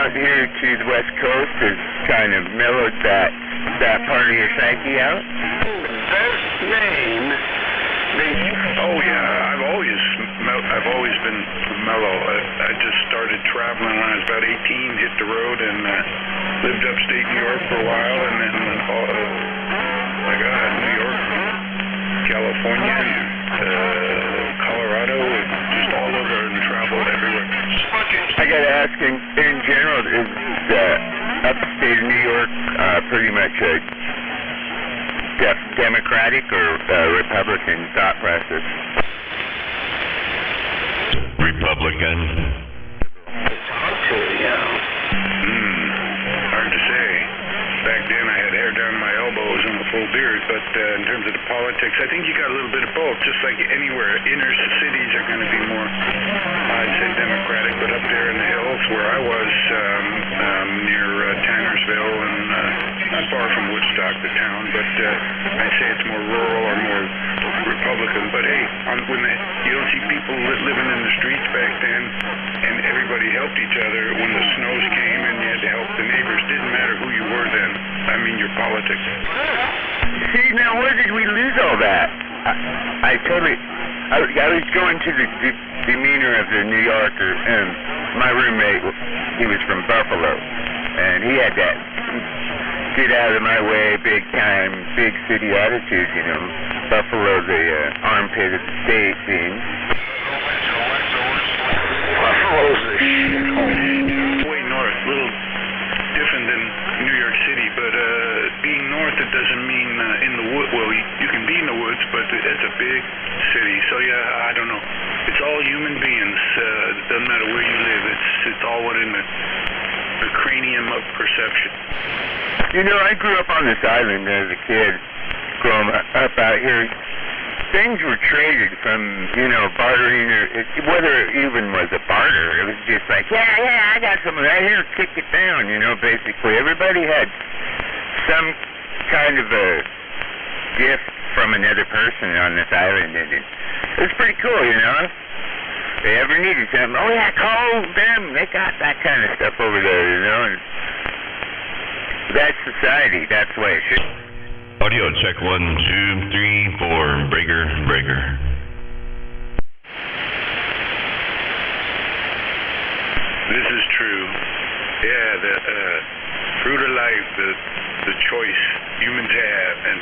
out here to the West Coast has kind of mellowed that part of your psyche out? Best name. Oh yeah, I've always been mellow. I just started traveling when I was about 18, hit the road, and lived upstate New York for a while, and then my God, New York, California, Colorado, just all over and traveled everywhere. I got to ask, in general, is upstate of New York pretty much a Democratic or Republican thought process? Republican. Hard to say. Back then I had hair down to my elbows and a full beard, but in terms of the politics, I think you got a little bit of both, just like anywhere. Inner cities are going to be more, I'd say, Democratic, but up there in the hills where I was, near Tannersville and not far from Woodstock, the town, but I'd say it's more rural or more Republican. But hey, you don't see people living in the streets back then, and everybody helped each other when the snows came, and you had to help the neighbors. Didn't matter who you were then. I mean, your politics. See, now where did we lose all that? I was going to the demeanor of the New Yorker, and my roommate, he was from Buffalo, and he had that get out of my way, big time, big city attitude, you know. Buffalo, the armpit of the state, seems. Buffalo's the shithole. Way north, a little different than New York City, but being north, it doesn't mean in the wood. Well, you can be in the woods, but it's a big city. So yeah, I don't know. It's all human beings. It doesn't matter where you live. It's all within the cranium of perception. You know, I grew up on this island as a kid, growing up out here. Things were traded from, you know, bartering, or whether it even was a barter. It was just like, yeah, I got some of that here, kick it down, you know, basically. Everybody had some kind of a gift from another person on this island, and it was pretty cool, you know. If they ever needed something, oh yeah, call them, they got that kind of stuff over there, you know. And that's society, that's the way it should. Audio check 1, 2, 3, 4. Breaker. This is true. Yeah, the fruit of life, the choice humans have, and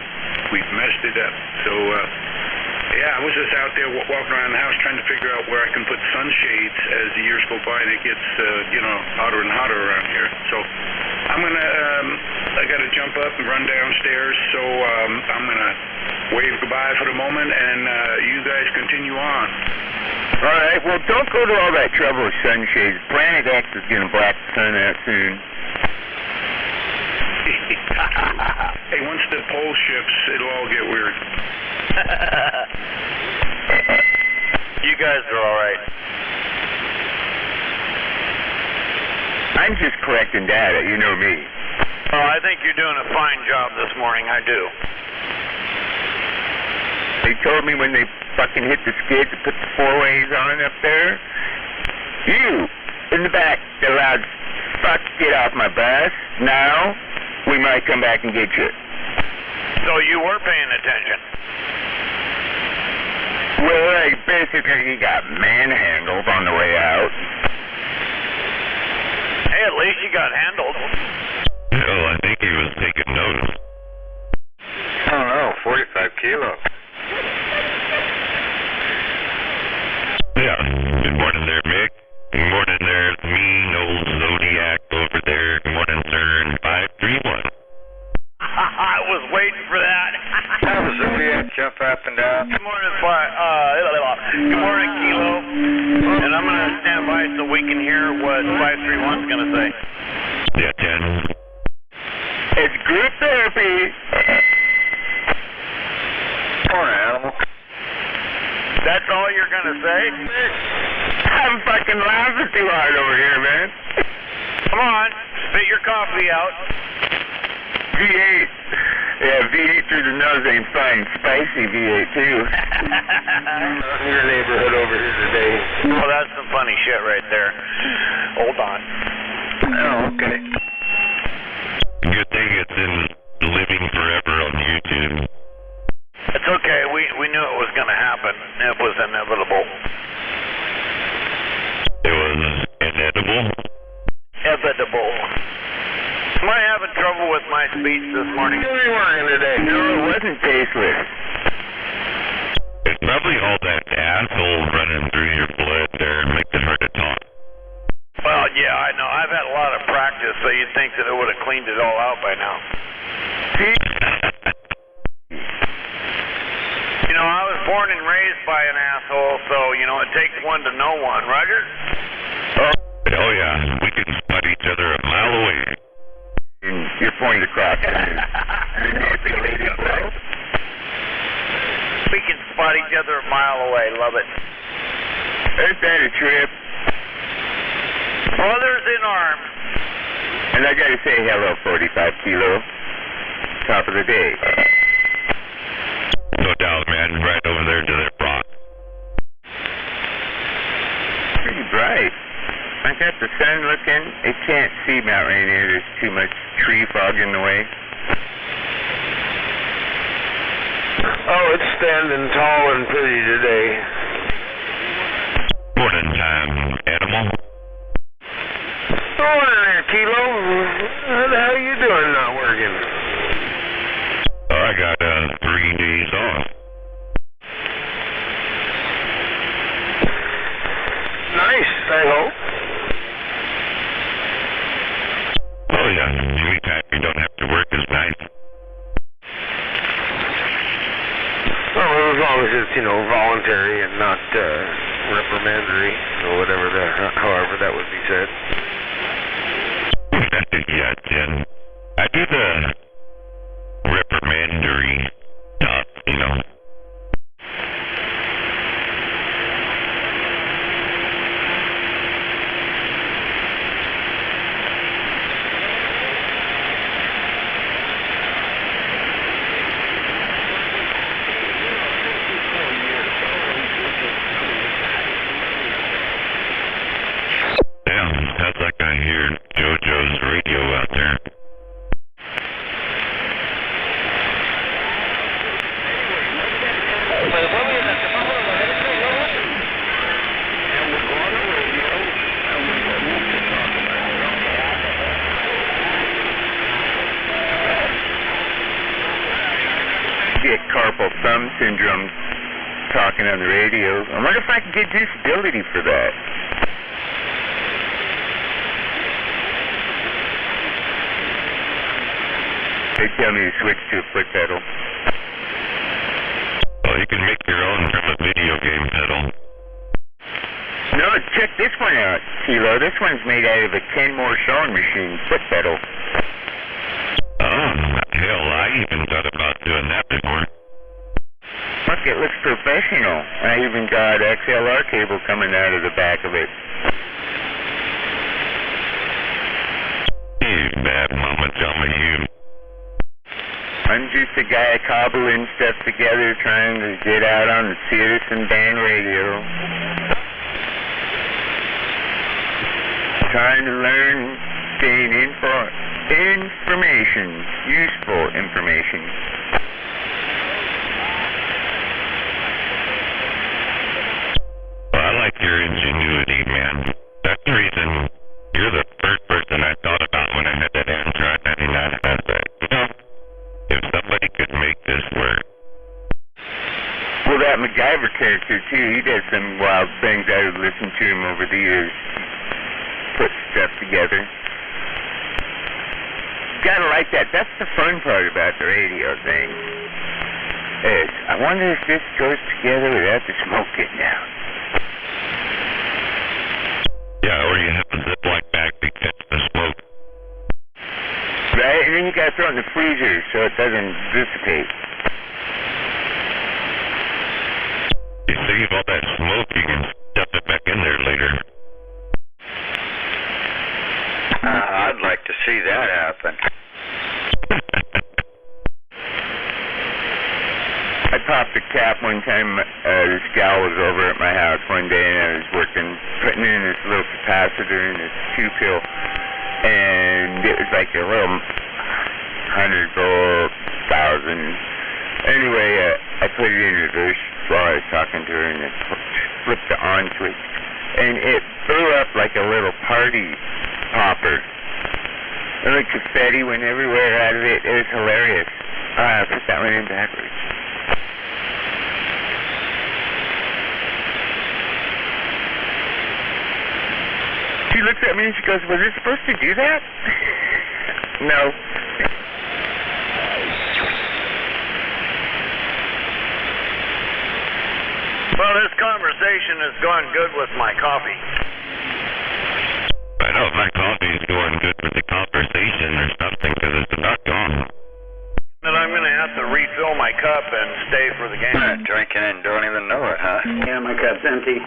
we've messed it up. So, yeah, I was just out there walking around the house trying to figure out where I can put sunshades as the years go by, and it gets, hotter and hotter around here. So I'm going to, I got to jump up and run downstairs, so I'm going to wave goodbye for the moment, and you guys continue on. All right, well, don't go to all that trouble with sunshades. Planet X is going to black the sun out soon. Hey, once the pole shifts, it'll all get weird. You guys are all right. I'm just collecting data, you know me. Oh, I think you're doing a fine job this morning, I do. They told me when they fucking hit the skid to put the four-ways on up there. You, in the back, allowed fuck get off my bus. Now, we might come back and get you. So you were paying attention? Well, I basically got manhandled on the way out. Hey, at least you got handled. Oh, I think he was taking notice. I don't know, 45 kilos. Yeah. Good morning there, Mick. Good morning there, mean old Zodiac over there. Good morning, sir, and 531. I was waiting for that. That was Zodiac, jump up and down. Good morning, good morning, Kilo. And I'm going to stand by so we can hear what 531's going to say. Yeah, 10. It's group therapy. Poor animal. That's all you're going to say? I'm fucking laughing too hard over here, man. Come on, spit your coffee out. V8. Yeah, V8 through the nose ain't fine. Spicy V8 too. Your neighborhood over here today. Well, that's some funny shit right there. Hold on. Oh, okay. Good thing it's in living forever on YouTube. It's okay. We knew it was going to happen. It was inevitable. It was inedible. Inevitable. Am I having trouble with my speech this morning? What are you working today? No, it wasn't tasteless. It's probably all that asshole running through your blood there and makes it hard to talk. Well, yeah, I know. I've had a lot of practice, so you'd think that it would have cleaned it all out by now. You know, I was born and raised by an asshole, so, you know, it takes one to know one. Roger? Oh yeah, we can spot each other a mile away. And you're pointing across. We can spot each other a mile away. Love it. Ain't that a trip? Brothers in arms. And I gotta say hello, 45 Kilo. Top of the day. No doubt, man. Right over there to their block. Pretty bright. I got the sun looking. It can't see Mount Rainier. There's too much tree fog in the way. Oh, it's standing tall and pretty today. Morning time, animal. Oh, there, Kilo. How the hell you doing not working? Oh, I got 3 days off. Nice, I hope. Oh yeah, anytime you don't have to work is nice. Well, as long as it's, you know, voluntary and not reprimandatory, or whatever however that would be said. Yeah, Jen. I do the reprimandatory stuff, you know. Sounds like I hear JoJo's radio out there. Get carpal thumb syndrome talking on the radio. I wonder if I can get disability for that. They tell me to switch to a foot pedal. Well, you can make your own from a video game pedal. No, check this one out, Kilo. This one's made out of a Kenmore sewing machine foot pedal. Oh, hell, I even thought about doing that before. Look, it looks professional. I even got XLR cable coming out of the back of it. You bad mama, tell me you. I'm just a guy cobbling stuff together trying to get out on the citizen band radio. Trying to learn, gain information, useful information. Well, I like your ingenuity, man. That's the reason you're the first person I thought about when I had that Android 99. I was like, you know, if somebody could make this work. Well, that MacGyver character, too, he does some wild things. I've listened to him over the years. Put stuff together. Gotta like that. That's the fun part about the radio thing. Is, I wonder if this goes together without the smoke getting out. Yeah, or you have a Ziploc bag to catch the smoke. Right? And then you gotta throw it in the freezer so it doesn't dissipate. You save all that smoke, you can stuff it back in there later. I'd like to see that happen. I popped a cap one time. This gal was over at my house one day, and I was putting in this little capacitor in this 2-pill. and it was like a little 100-volt, 1,000. Anyway, I put it in reverse while I was talking to her, and I flipped the on switch, and it blew up like a little party popper. And the confetti went everywhere out of it. It was hilarious. I put that one in backwards. She looked at me and she goes, "Was it supposed to do that?" No. Well, this conversation has gone good with my coffee. I know my coffee's going good with the conversation or something, because it's about gone. And I'm going to have to refill my cup and stay for the game. Drinking and don't even know it, huh? Yeah, my cup's empty.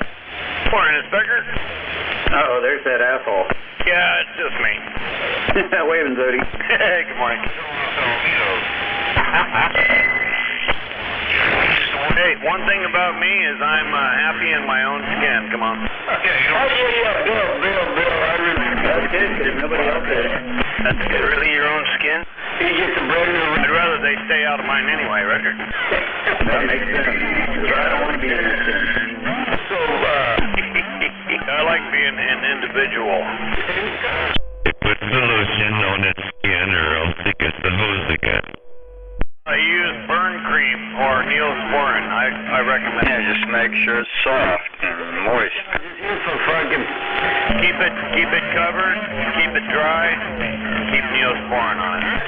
Morning, Inspector. Uh-oh, there's that asshole. Yeah, it's just me. Waving, Zodi. Hey, good morning. Hey, one thing about me is I'm happy in my own skin. Come on. Yeah, Bill, I remember. That's good, because nobody else is. That's good. Really your own skin? You get the bread and I'd rather they stay out of mine anyway, Roger. That makes sense. I don't want to be in this skin. So, I like being an individual. It puts the lotion on its skin, or else it gets the hose again. I use burn cream or Neosporin. I recommend Yeah, it. just make sure it's soft and moist. Keep it covered, keep it dry, keep Neosporin on it.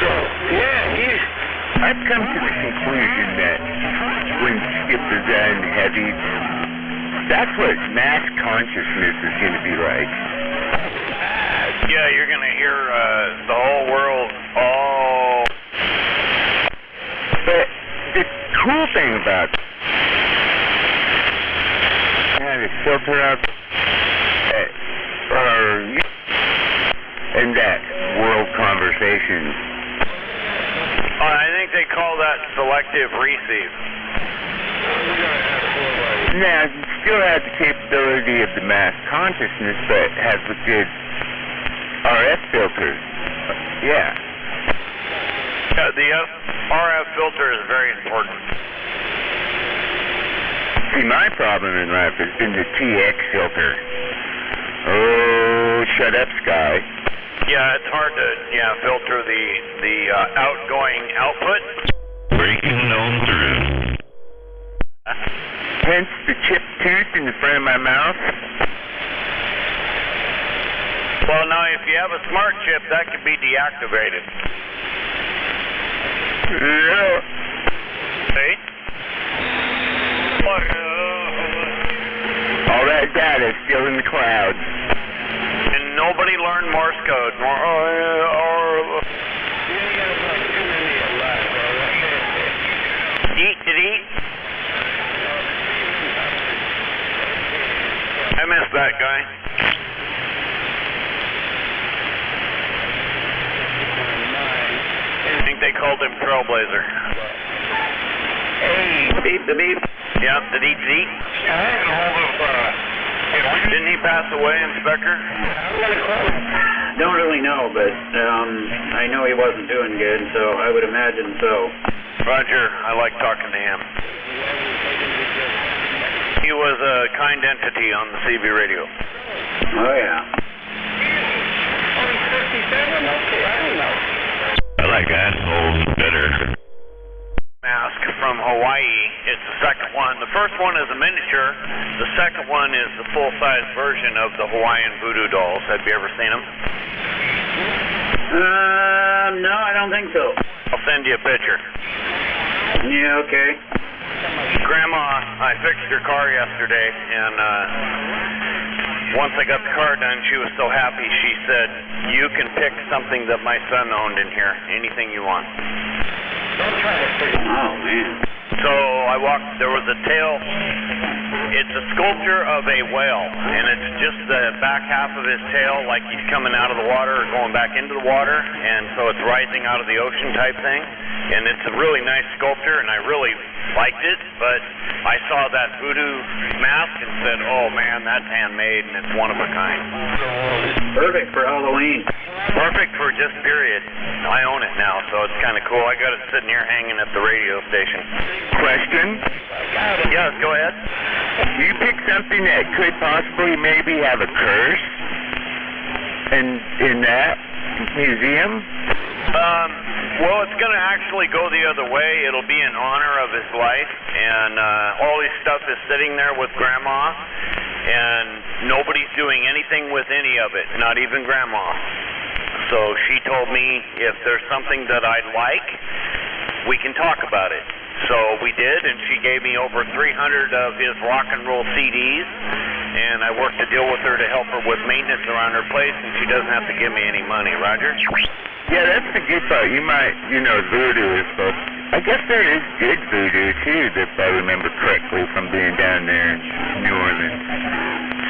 So, yeah, I've come to the conclusion that when Skip is on heavy, that's what mass consciousness is going to be like. Yeah, you're going to hear the whole world all... But the cool thing about I had a filter up in that world conversation. I think they call that selective receive. Now, you still have the capability of the mass consciousness, but has a good RF filter. Yeah. The RF filter is very important. See, my problem in life has been the TX filter. Oh, shut up, Sky. Yeah, it's hard to filter the outgoing output. Breaking on through. Hence the chipped tooth in the front of my mouth. Well, now if you have a smart chip, that can be deactivated. Yeah. See? All that data is still in the cloud. And nobody learned Morse code. Eat. I missed that guy. I think they called him Trailblazer. Hey, beep the beep. Yeah, did he eat? Didn't he pass away, Inspector? Don't really know, but I know he wasn't doing good, so I would imagine so. Roger, I like talking to him. He was a kind entity on the CB radio. Oh, yeah. I like assholes better. Mask from Hawaii. It's the second one. The first one is a miniature. The second one is the full-size version of the Hawaiian voodoo dolls. Have you ever seen them? No, I don't think so. I'll send you a picture. Yeah, okay. Grandma, I fixed her car yesterday, and once I got the car done, she was so happy. She said, "You can pick something that my son owned in here, anything you want." Oh, man. So I walked, there was a tail. It's a sculpture of a whale, and it's just the back half of his tail, like he's coming out of the water or going back into the water, and so it's rising out of the ocean type thing. And it's a really nice sculpture, and I really liked it, but I saw that voodoo mask and said, oh man, that's handmade and it's one of a kind. Perfect for Halloween. Perfect for just period. I own it now, so it's kind of cool. I got it sitting here hanging at the radio station. Question? Yes, go ahead. You pick something that could possibly maybe have a curse in that museum? Well, it's going to actually go the other way. It'll be in honor of his life, and all his stuff is sitting there with Grandma, and nobody's doing anything with any of it, not even Grandma. So she told me if there's something that I'd like, we can talk about it. So we did, and she gave me over 300 of his rock and roll CDs, and I worked a deal with her to help her with maintenance around her place, and she doesn't have to give me any money. Roger? Yeah, that's the good part. You might, voodoo is supposed. I guess there is good voodoo too, if I remember correctly from being down there in New Orleans.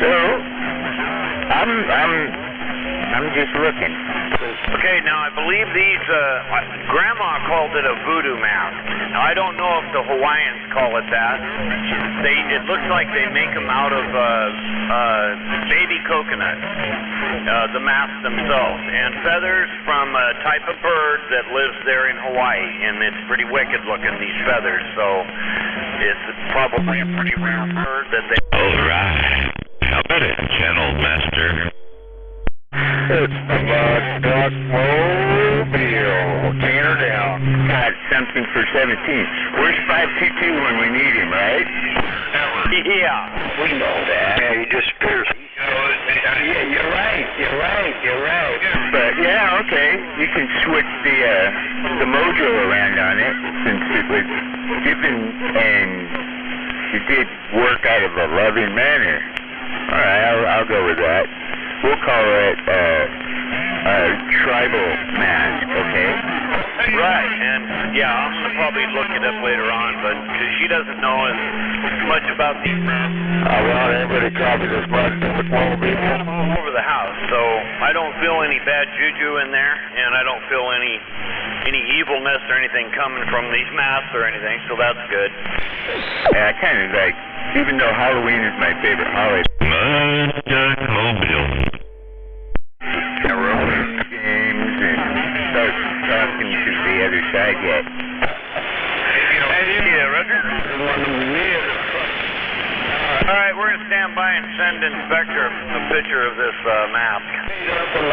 So, I'm just looking. Okay, now I believe these, Grandma called it a voodoo mask. Now I don't know if the Hawaiians call it that. It looks like they make them out of baby coconut, the masks themselves, and feathers from a type of bird that lives there in Hawaii, and it's pretty wicked looking, these feathers, so it's probably a pretty rare bird that they... Alright, how about it, Channel Master? It's the Mud Duck Mobile. Tanner down. Got something for 17th. Where's 522 when we need him, right? Yeah. We know that. Yeah, he disappears. Yeah, you're right. But yeah, okay. You can switch the mojo around on it since it was given and it did work out of a loving manner. Alright, I'll go with that. We'll call it tribal mask, okay? Right, and yeah, I'm going to probably look it up later on, but because she doesn't know as much about these masks. I want everybody to copy this much All over the house, so I don't feel any bad juju in there, and I don't feel any evilness or anything coming from these masks or anything, so that's good. Yeah, I kind of like, even though Halloween is my favorite holiday. Mud Duck Mobile. Games and start talking to the other side yet. Yeah, Roger. All right, we're going to stand by and send Inspector a picture of this map. All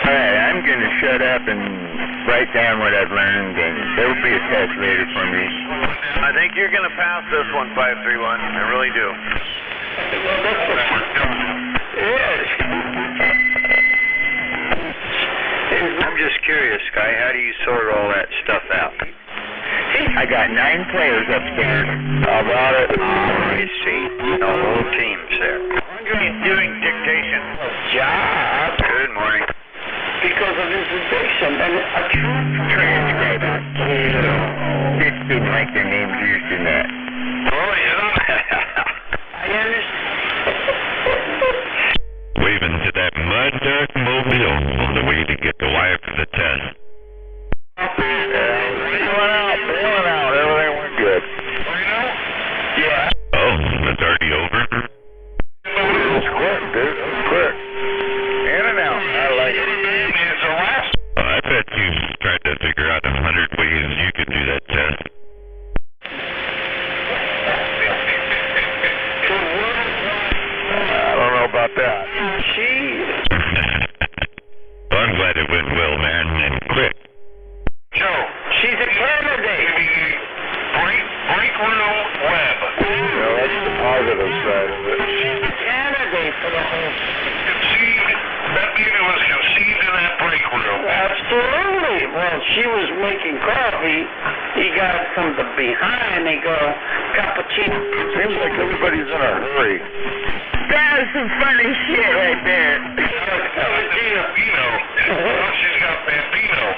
right, I'm going to shut up and write down what I've learned, and there will be a test later for me. I think you're going to pass this one, 531. I really do. I'm just curious, Sky, how do you sort all that stuff out? I got 9 players upstairs. How about it? I see. The whole team's there. He's doing dictation. Job. Good morning. Because of his addiction and a transcribe. This didn't like their names used in that. Oh, yeah. I understand. Waving to that Mud Duck Mobile on the way to get the wire for the test. Feeling out. Everything went good. Yeah. Oh, it's already over? It's quick, dude. It's quick. In and out. I like it. I bet you tried to figure out 100 ways you could do that test. I don't know about that. Well, I'm glad it went well, man, and quick. Joe, She's a candidate. break room web. Well, that's the positive side of it. She's a candidate for the whole... That baby was conceived in that break room. Absolutely. Well, she was making coffee. He got it from the behind. They go, cappuccino. Seems like everybody's in a hurry. That is some funny shit right there. Bambino. Oh, she's got Bambino.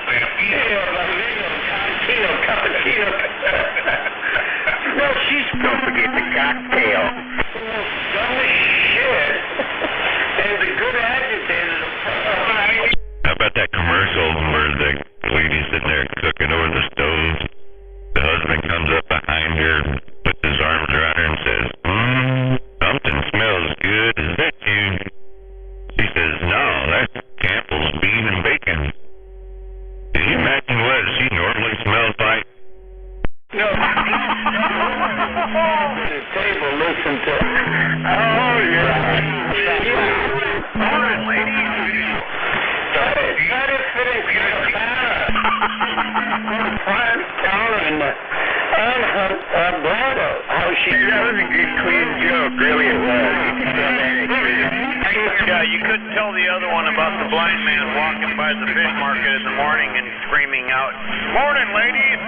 Cappuccino. No, she's... Don't forget the cocktail. Dumb as shit. And the good agitator. How about that commercial where the lady's sitting there cooking over the stove? The husband comes up behind listen to it. Oh, yeah. Morning, ladies. Try to finish your banner. Frank Dollar and her brother, how she... That was a good, clean joke. Really, it was. You can tell that it is. Yeah, you couldn't tell the other one about the blind man walking by the fish market in the morning and screaming out, "Morning, ladies!"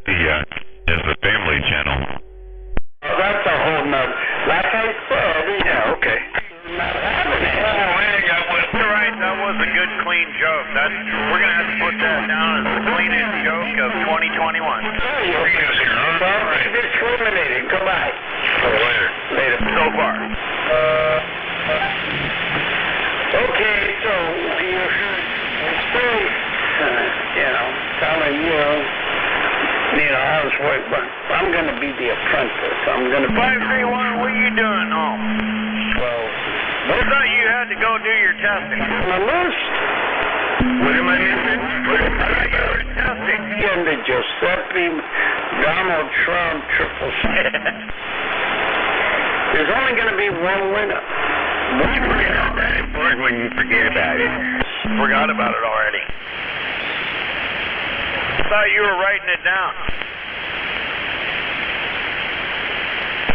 Yeah, it's the Family Channel. That's a whole nother... Like I said, Yeah, okay. not having it. You're right, that was a good, clean joke. We're going to have to put that down as the cleanest joke of 2021. Don't be discriminating. Goodbye. Later. So far. Okay, so you heard the story, telling you need a housework, but I'm going to be the apprentice. I'm going to be... 531, what are you doing home? Well, I thought you had to go do your testing. My list. What am I missing? I thought you were testing. And the Giuseppe Donald Trump triple C. There's only going to be one winner. You forget about that. Important when you forget about it. Forgot about it already. I thought you were writing it down.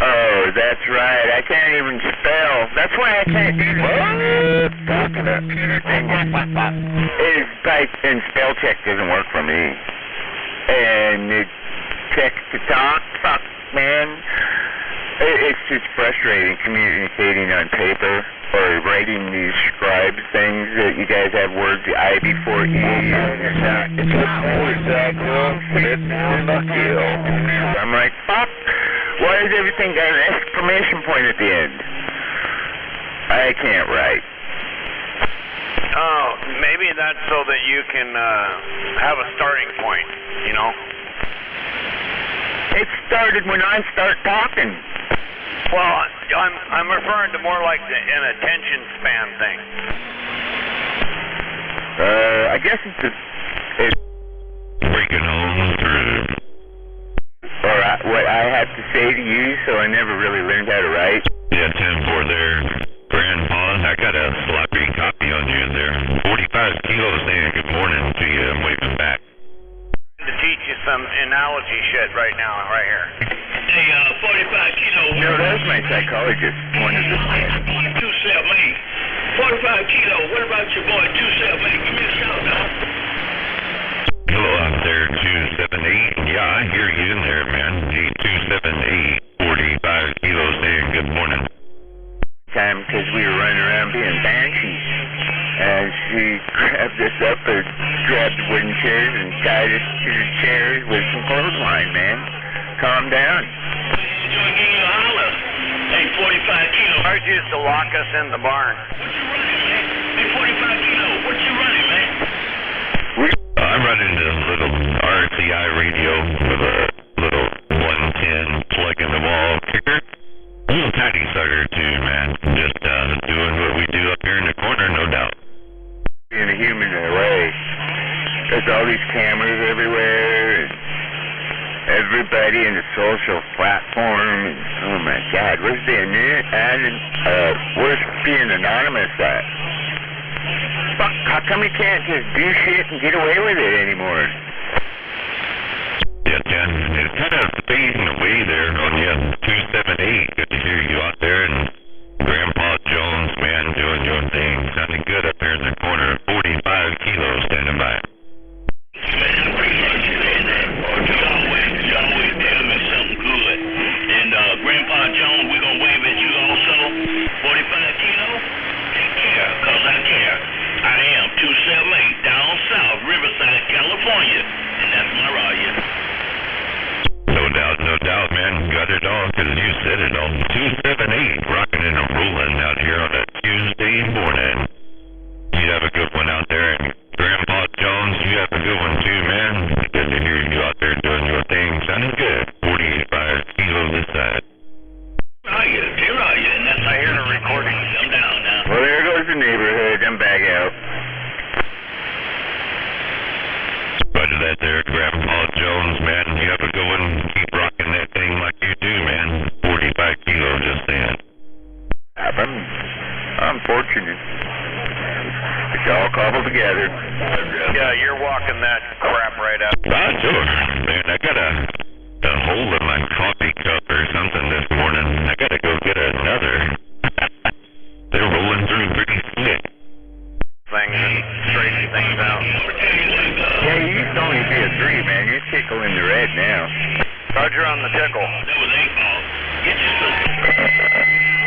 Oh, that's right. I can't even spell. That's why I can't do the computer thing. And spell check doesn't work for me. And it text to talk, fuck, man. It's just frustrating communicating on paper or writing these scribe things that you guys have words I before E. It's not words that go fit in the kill. I'm like, fuck. Why does everything got an exclamation point at the end? I can't write. Oh, maybe that's so that you can have a starting point, you know? It started when I start talking. Well, I'm referring to more like an attention span thing. I guess it's Breaking homes or what I have to say to you, so I never really learned how to write. yeah, 10-4 there. Grandpa, I got a sloppy copy on you there. 45 kilos saying good morning to you. I'm waving back. To teach you some analogy shit right now, right here. Hey, 45 kilo. No, that was my psychologist. One of the 278. 45 kilo. What about your boy 278? Give me a shout out. Hello out there, 278. Yeah, I hear you in there, man. G278, 45 kilos saying good morning. time because we were running around being banshees. And she grabbed us up and grabbed the wooden chairs and tied us to the chairs with some clothesline, man. Calm down. Hey, 45 kilo. Ours used to lock us in the barn. What you running, man? Hey, 45 kilo. What you running, man? I'm running this little RCI radio with a little 110 plug in the wall kicker. A little tiny sucker too, man. Just doing what we do up here in the corner, no doubt. Being a human in a way. There's all these cameras everywhere, and everybody in the social platform, and oh my God, where's being anonymous at? Fuck, how come you can't just do shit and get away with it anymore? Yeah, Jen, it's kind of fading away there on you. 278, good to hear you out there, and Grandpa Jones, man, doing your thing. Sounding good up there in the corner. 45 kilos standing by. Man, I appreciate you saying that. You always tell me something good. And Grandpa Jones, we're going to wave at you also. 45 kilo? Take care, because I care. I am 278 down south, Riverside, California. And that's my raya. No doubt, no altogether. Yeah, you're walking that crap right out. Sure. Man, I got a hole in my coffee cup or something this morning. I gotta go get another. They're rolling through pretty slick. Things and straighten things out. Yeah, you used to only be a 3, man. You're tickling the red now. Roger on the tickle. That was 8 ball. Get you some.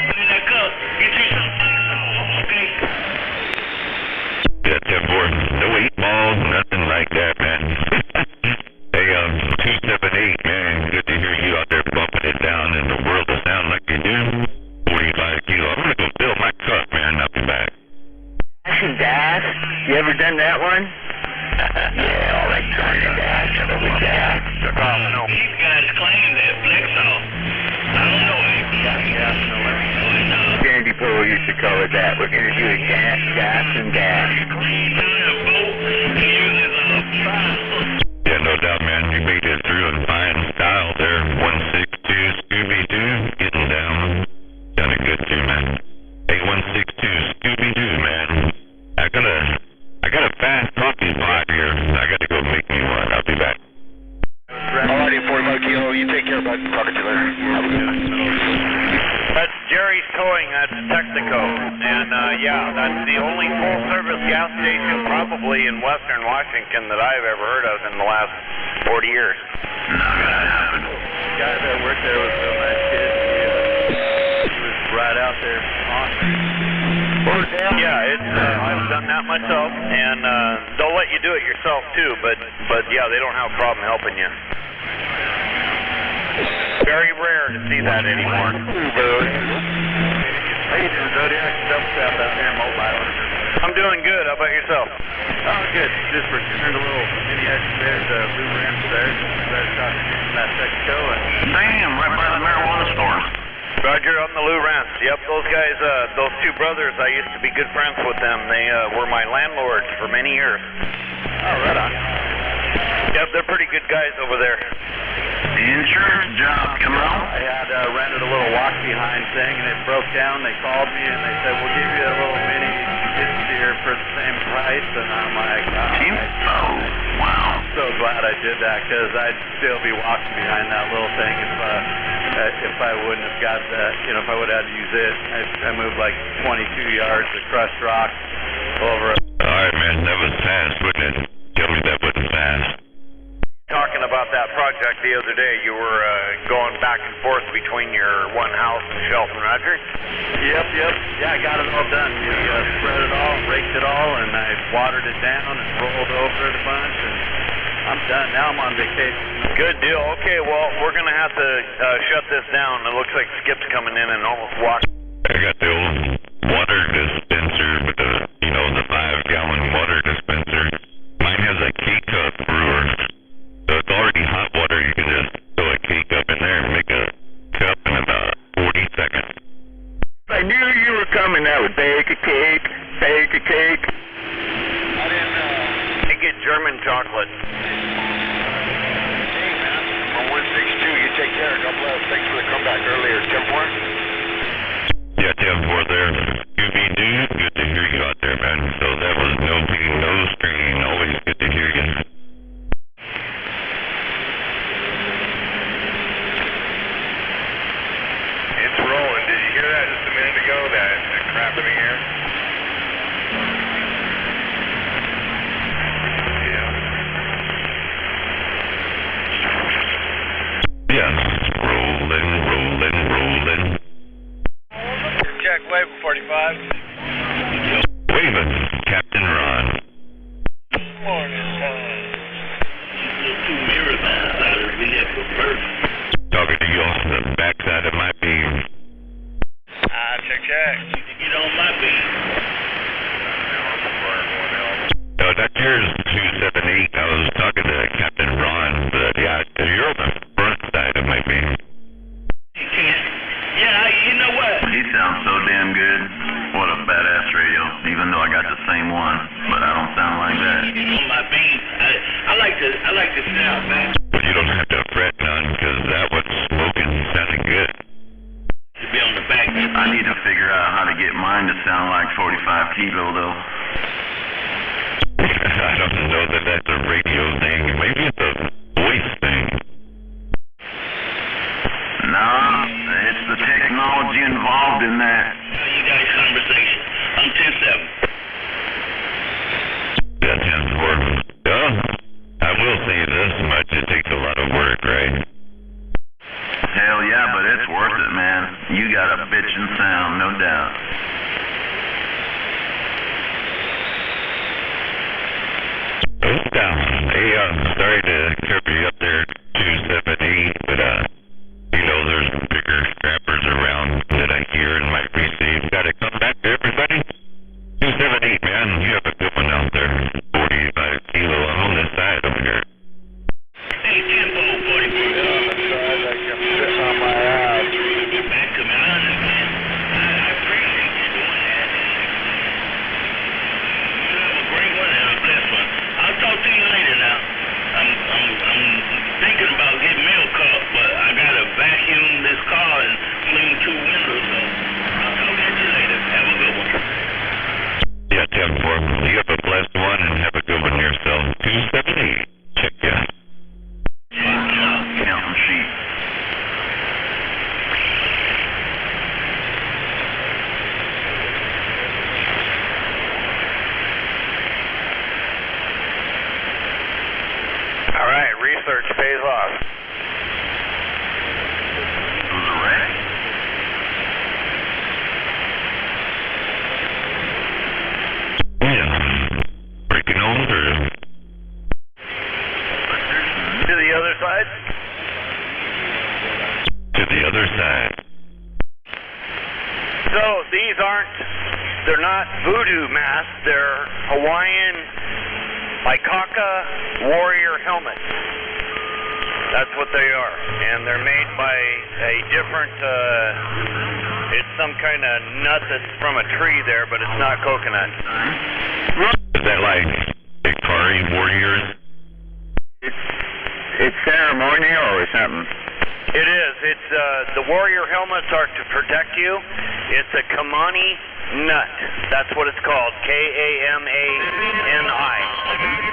Put in that cup. Get you some. Okay. Yeah, 10-4. No 8 balls, nothing like that, man. Hey, 278, man. Good to hear you out there bumping it down in the world of sound like you do. 45 kilo. I'm gonna go fill my cup, man. I'll be back. Gas? You ever done that one? Yeah, all that kind of gas. No. These guys claim that Flexol. I don't know it. Sandy Pool used to call it that. We're gonna do a gas and gas. Yeah, no doubt, man. You made it through in fine style there. 162 Scooby-Doo, getting down. Done a good too, man. Hey, 162 Scooby-Doo, man. I got a fast coffee spot here. I gotta go make me one. I'll be back. Alrighty, 45 kilo. You take care, bud. Talk to you later. That's Jerry's Towing. That's Texaco. And, yeah, that's the only full-service gas station probably in western Washington that I've ever heard of in the last 40 years. The guy that worked there was a nice kid. He was right out there. Awesome. Yeah, it's I've done that myself, and they'll let you do it yourself too. But yeah, they don't have a problem helping you. Very rare to see that anymore. How you doing, Zodiac? Double Trap out there in Mobile. I'm doing good. How about yourself? Oh, good. Just returned a little mini excavator to Blue Ranch there. Right across the street from that Texaco. Damn, right by the marijuana store. Roger, on the Lou Rents. Yep, those guys, those two brothers, I used to be good friends with them. They were my landlords for many years. Oh, right on. Yep, they're pretty good guys over there. The insurance job come out. I had rented a little walk-behind thing, and it broke down. They called me, and they said, we'll give you a little mini skid steer for the same price. And I'm like, Oh, wow. I'm so glad I did that, because I'd still be walking behind that little thing if I wouldn't have got that, if I would have had to use it. I moved like 22 yards of crushed rock over. Alright, man. That was fast, wouldn't it? Tell me that wasn't fast. Talking about that project the other day, you were going back and forth between your one house and Shelton, Roger? Yep. Yeah, I got it all done. We spread it all, raked it all, and I watered it down and rolled over it a bunch, and I'm done. Now I'm on vacation. Good deal. Okay, well, we're going to have to shut this down. It looks like Skip's coming in and almost walked. I got the old water dispenser with the 5-gallon water dispenser. Mine has a K-cup brewer. So it's already hot water. You can just throw a K-cup in there and make a cup in about 40 seconds. I knew you were coming. I would bake a cake. I didn't, I get German chocolate. hey, man. From 162, you take care. God bless. Thanks for the comeback earlier. 10-4? Yeah, 10-4 there. Scooby-Doo, good to hear you out there, man. So that was no pain, no strain. Always good to hear you. It's rolling. Did you hear that just a minute ago? That crap in the air? Yeah, rolling. Check, wave 45. Waving, Captain Ron. Morning time. Those 2 mirrors on the side of me at the first. Talking to you on the backside of my beam. Check. You can get on my beam. No, that's yours, 278. I was talking to Captain Ron, but yeah, you're on the front side of my beam. Yeah, you know what? He sounds so damn good. What a badass radio. Even though I got the same one, but I don't sound like that. On my beam. I like the sound, man. But you don't have to fret none, because that was smoking, sounding good. To be on the back. I need to figure out how to get mine to sound like 45 kilo though. Goes down. Hey, sorry to curb you up there, 278, but, there's bigger strappers around that I hear and might receive. Gotta come back to everybody. 278, man, you have a good one out there. 45 kilo. I'm on this side over here. Hey, Tempo, 44. Sitting on my ass. Back to me. I understand. I appreciate you doing that. You have a great one and a blessed one. I'll talk to you later now. I'm thinking about getting me a cup, but I gotta vacuum this car and clean 2 windows, so I'll talk to you later. Have a good one. Yeah, 10-4. You have a blessed one and have a good one yourself. 278. Check ya. Counting sheep. All right, research pays off. Who's a rat? Yeah. Breaking on through. To the other side? To the other side. So they're not voodoo masks, they're Hawaiian Paikaka warrior helmets. That's what they are. And they're made by a different, it's some kind of nut that's from a tree there, but it's not coconut. Is that like Ikari warriors? It's ceremonial or something. It is. It's the warrior helmets are to protect you. It's a Kamani nut. That's what it's called. Kamani.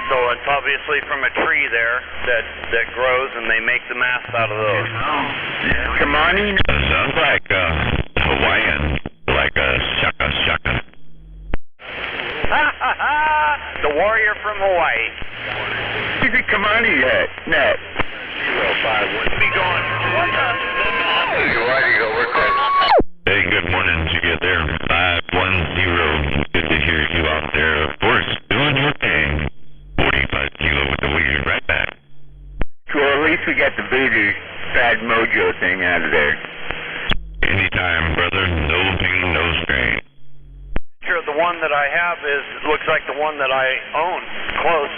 So it's obviously from a tree there that grows, and they make the masks out of those. Kamani? Sounds like Hawaiian, like a shaka. Ha ha ha! The warrior from Hawaii. He's a Kamani nut. 051. Be gone. What the? Hey, good morning. Did you get there? 510. Good to hear you out there. Of course, doing your thing. 45 kilo with the weed right back. Well, at least we got the voodoo bad mojo thing out of there. Anytime, brother. No pain, no strain. Sure, the one that I have looks like the one that I own. Close.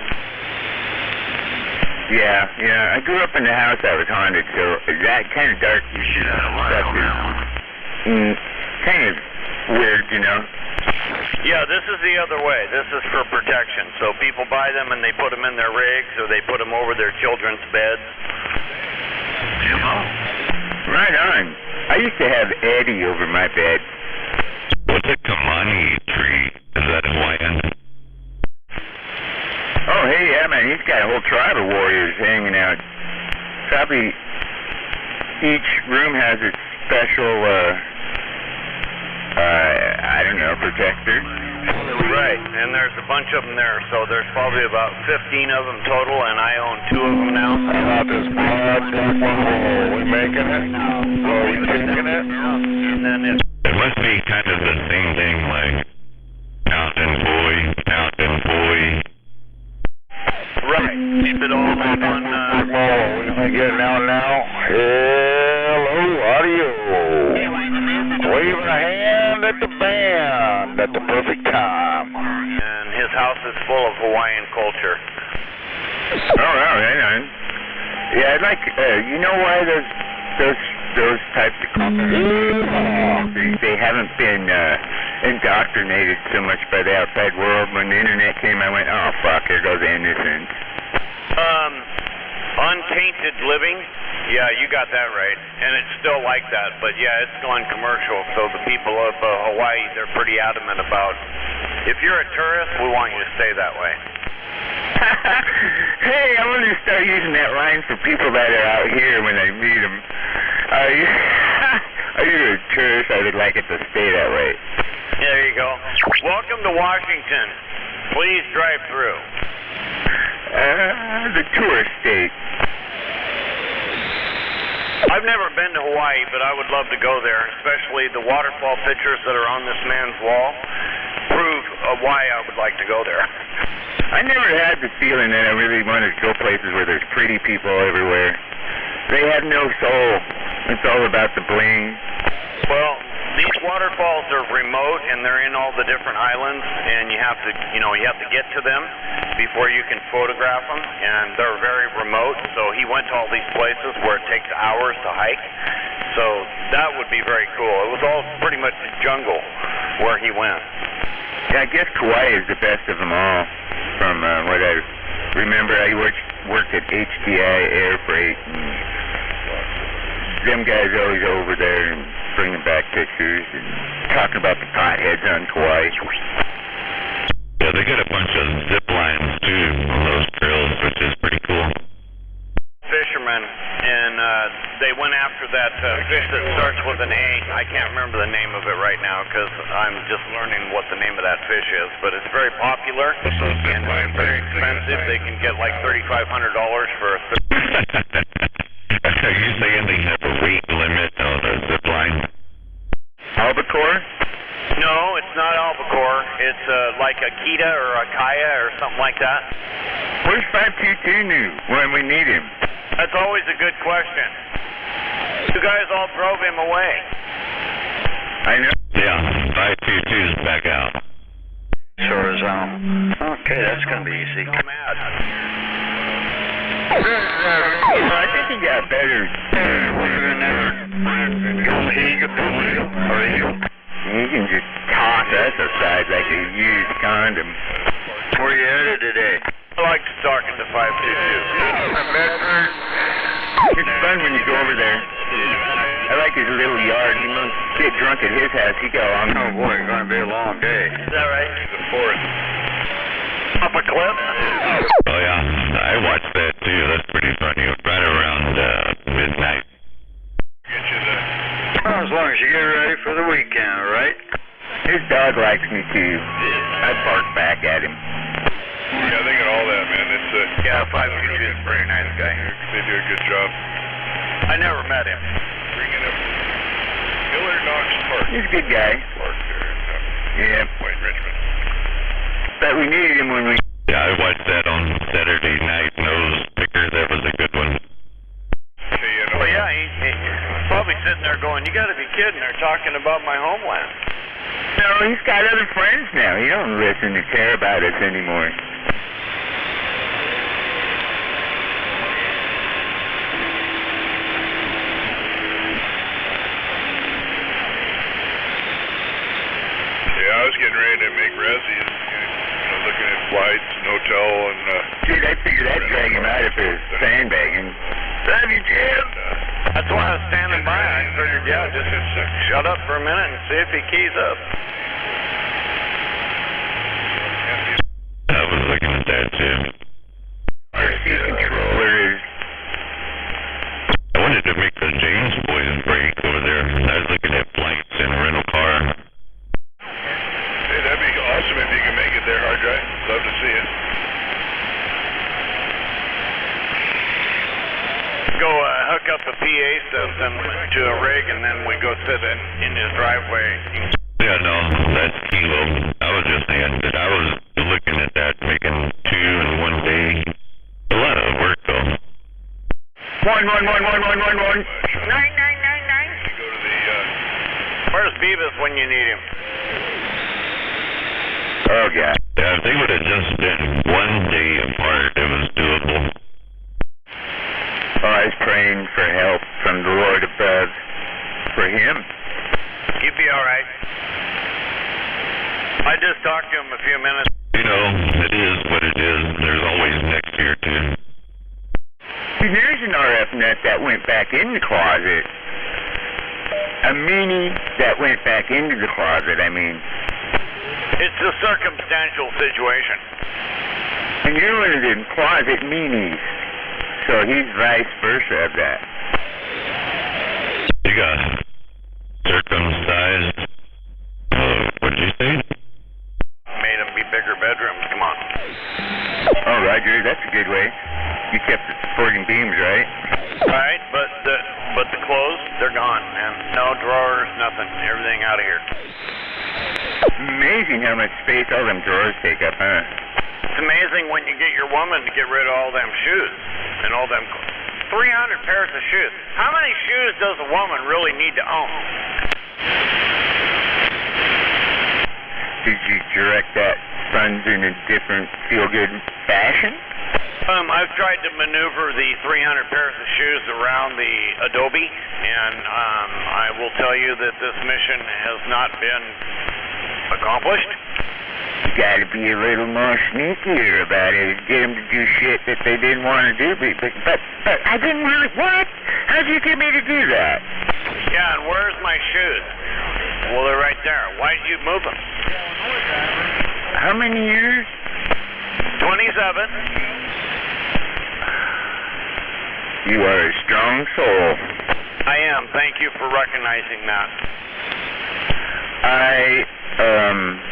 Yeah. I grew up in the house that was haunted, so that kind of dark. You should have a light on that one. Kind of weird, Yeah, this is the other way. This is for protection. So people buy them and they put them in their rigs, or they put them over their children's beds. Right on. I used to have Eddie over my bed. What's a Kamani tree? Is that Hawaiian? Oh, hey, yeah, man, he's got a whole tribe of warriors hanging out. Probably each room has its special, I don't know, protector. Right, and there's a bunch of them there, so there's probably about 15 of them total, and I own 2 of them now. How about this podcast? Are we making it? Are we taking it? And then It must be kind of the same thing, like Mountain Boy. Right, keep it all in one, we getting out now. Hello, audio. Waving a hand at the band at the perfect time. and his house is full of Hawaiian culture. Oh, right on. Yeah, I'd like, you know why those types of cultures, they haven't been indoctrinated so much by the outside world. When the internet came, I went, oh, fuck, here goes innocence. Untainted living, yeah, you got that right, and it's still like that, but yeah, it's gone commercial, so the people of Hawaii, they're pretty adamant about, if you're a tourist, we want you to stay that way. Hey, I want to start using that line for people that are out here when I meet them. Are you a tourist? I would like it to stay that way. There you go. Welcome to Washington. Please drive through. The tourist state. I've never been to Hawaii, but I would love to go there, especially the waterfall pictures that are on this man's wall prove why I would like to go there. I never had the feeling that I really wanted to go places where there's pretty people everywhere. They have no soul. It's all about the bling. Well, these waterfalls are remote and they're in all the different islands, and you have to get to them before you can photograph them, and they're very remote. So he went to all these places where it takes hours to hike. So that would be very cool. It was all pretty much jungle where he went. Yeah, I guess Kauai is the best of them all. From what I remember, I worked at HDI Air Freight, and them guys always over there and bringing back pictures and talking about the potheads on Kauai. Yeah, they got a bunch of zip lines too on those trails, which is pretty cool. Fishermen, and they went after that fish that starts with an A. I can't remember the name of it right now because I'm just learning what the name of that fish is, but it's very popular and very expensive. They can get like $3,500 for a fish. Are you saying they have a weight limit on a zip line? Albacore? No, it's not albacore. It's like a Kita or a Kaya or something like that. Where's 522 new when we need him? That's always a good question. You guys all drove him away. I know. Yeah, 522's back out. Horizontal. Okay, that's going to be easy. I'm mad. I think he got better. He can just toss us aside like a used condom. Where you headed today? I like talking to 522. It's fun when you go over there. I like his little yard. He must get drunk at his house. He got along. Oh boy, it's going to be a long day. Is that right? The forest. Up a cliff? Oh yeah, I watched that too. That's pretty funny. Right around midnight. Get you the... Well, as long as you get ready for the weekend, right? His dog likes me too. I bark back at him. Yeah, they got all that, man. It's Yeah, 522 is a pretty nice guy. They do a good job. I never met him. Bringing up Miller Knox Park. He's a good guy. Park there in Yeah. Point Richmond. But we needed him when we... Yeah, I watched that on Saturday night. Nose picker, that was a good one. Okay, you know. Well, yeah, he's probably sitting there going, you got to be kidding. They're talking about my homeland. No, he's got other friends now. He don't listen or care about us anymore. Yeah, I was getting ready to make Resi's, looking at flights and hotel and... Dude, I figured I'd drag him out if it was sandbagging. Love you, Jim. That's why I was standing by. I figured, yeah, just shut up for a minute and see if he keys up. I was looking at that too. RC controller is... I wanted to make the James boys break over there. I was looking at flights and a rental car. Hey, that'd be awesome if you can make it there, hard drive. Love to see it. Go hook up a PA system to a rig, and then we go sit in his driveway. Yeah, no, that's Kilo. I was just saying that I was looking at that, making 2 in one day. A lot of work, though. 1111111. 9999. You go to the... Where's Beavis when you need him? Oh, God. Yeah, if they would have just been one day apart, it was doable. Oh, I was praying for help from the Lord above for him. He'd be all right. I just talked to him a few minutes. You know, it is what it is. There's always next year, too. See, there's an RF nut that went back in the closet. A Mini that went back into the closet, I mean. It's a circumstantial situation. And you're one of them closet Minis. So he's vice versa of that. You got circumcised. What did you say? Made them be bigger bedrooms. Come on. Oh, Roger, that's a good way. You kept the supporting beams, right? Right, but the clothes, they're gone, man. No drawers, nothing. Everything out of here. Amazing how much space all them drawers take up, huh? It's amazing when you get your woman to get rid of all them shoes and all them 300 pairs of shoes. How many shoes does a woman really need to own? Did you direct that funds in a different feel-good fashion? I've tried to maneuver the 300 pairs of shoes around the Adobe, and I will tell you that this mission has not been accomplished. You gotta be a little more sneakier about it. Get them to do shit that they didn't want to do. But I didn't want to. What? How'd you get me to do that? Yeah, and where's my shoes? Well, they're right there. Why did you move them? How many years? 27. You are a strong soul. I am. Thank you for recognizing that.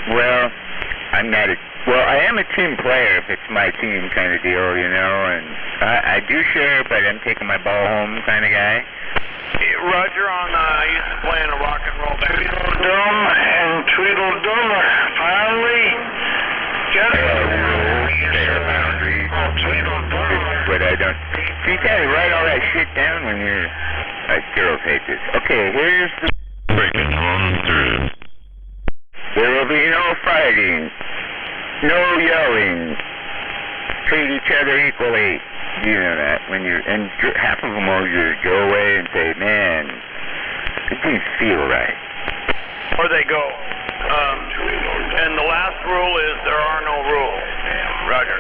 Well, I'm not a... Well, I am a team player if it's my team kind of deal, you know, and I do share, but I'm taking my ball home kind of guy. Hey, Roger, I used to play in a rock and roll band. Tweedledum and Tweedledum finally got Fair boundaries. But I don't... So you gotta write all that shit down when you're... girls hate this. Okay, here's the... Breaking on through. There will be no fighting, no yelling, treat each other equally. You know that when you're, and half of them will just go away and say, man, it didn't feel right. Or they go, and the last rule is there are no rules. Roger.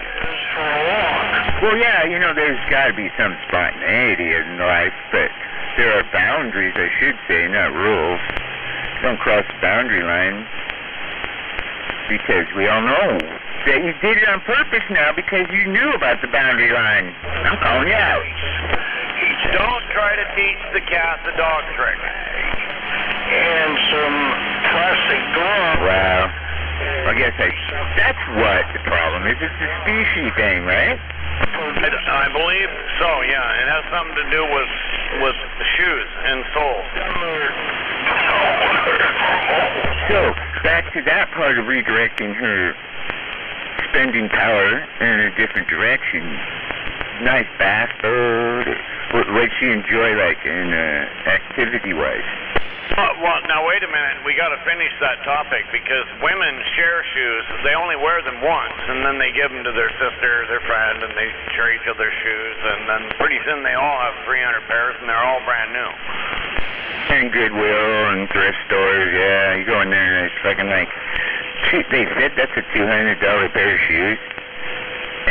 Well, yeah, you know, there's got to be some spontaneity in life, but there are boundaries, I should say, not rules. Don't cross the boundary line. Because we all know that you did it on purpose now because you knew about the boundary line. I'm calling you out. Don't try to teach the cat the dog trick. and some plastic glove. Well, I guess that's what the problem is. It's a species thing, right? I believe so, yeah. It has something to do with shoes and soles. So, back to that part of redirecting her spending power in a different direction. Nice bastard. What'd she enjoy, like, in activity-wise? Well, now wait a minute. We got to finish that topic because women share shoes. They only wear them once, and then they give them to their sister, their friend, and they share each other's shoes. And then pretty soon they all have 300 pairs, and they're all brand new. And Goodwill and thrift stores, yeah. You go in there and it's fucking like, they said that's a $200 pair of shoes,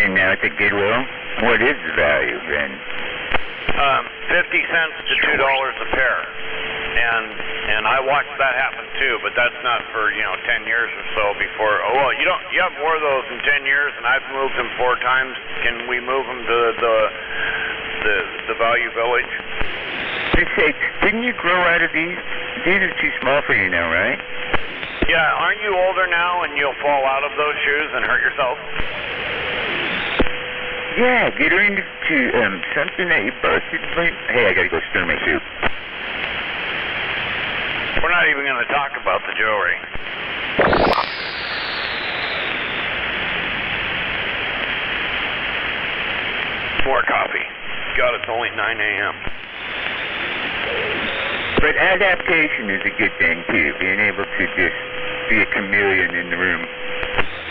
and now it's at Goodwill. What is the value then? 50 cents to $2 a pair. And I watched that happen too, but that's not for 10 years or so before. Oh well, you haven't wore those in 10 years, and I've moved them 4 times. Can we move them to the Value Village? They say, didn't you grow out of these? These are too small for you now, right? Yeah, aren't you older now, and you'll fall out of those shoes and hurt yourself? Yeah, get her into something that you busted. Hey, I gotta go stir my soup. We're not even going to talk about the jewelry. More coffee. God, it's only 9 a.m. But adaptation is a good thing, too. Being able to just be a chameleon in the room.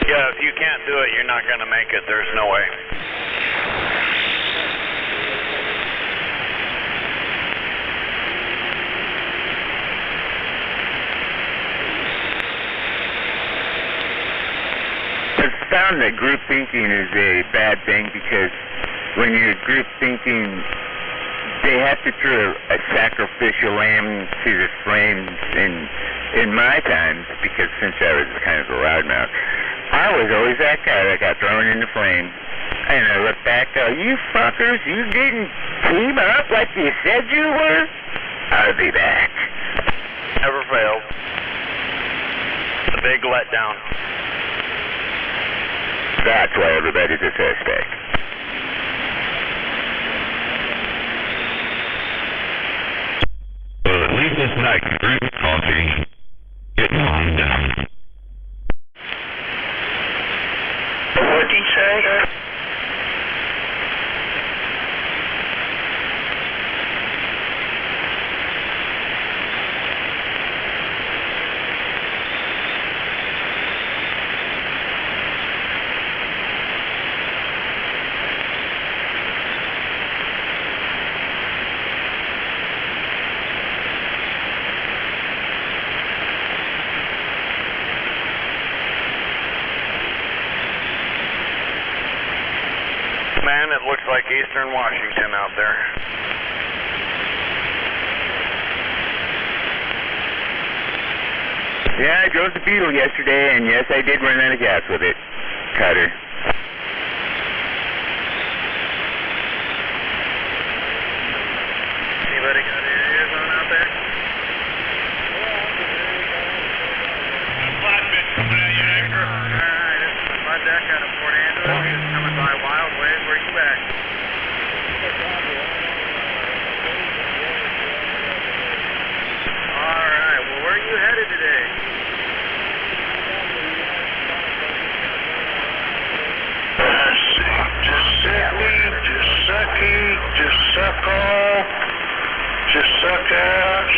Yeah, if you can't do it, you're not going to make it. There's no way. I've found that group thinking is a bad thing because when you're group thinking, they have to throw a sacrificial lamb to the flames. In my times, because since I was kind of a loudmouth, I was always that guy that got thrown in the flame. And I look back, you fuckers, you didn't team up like you said you were? I'll be back. Never failed. A big letdown. That's why everybody's a suspect. Well, at least it's not group coffee. Getting on down. 47 man, it looks like eastern Washington out there. Yeah, I drove the Beetle yesterday, and yes, I did run out of gas with it. Cutter. Anybody got any ears on out there? Flatbed coming at you, Edgar. Alright, this is the mud deck out of Port Angeles. Just coming by Wild Wave. Where you at? Alright, well, where are you headed today? Suckers,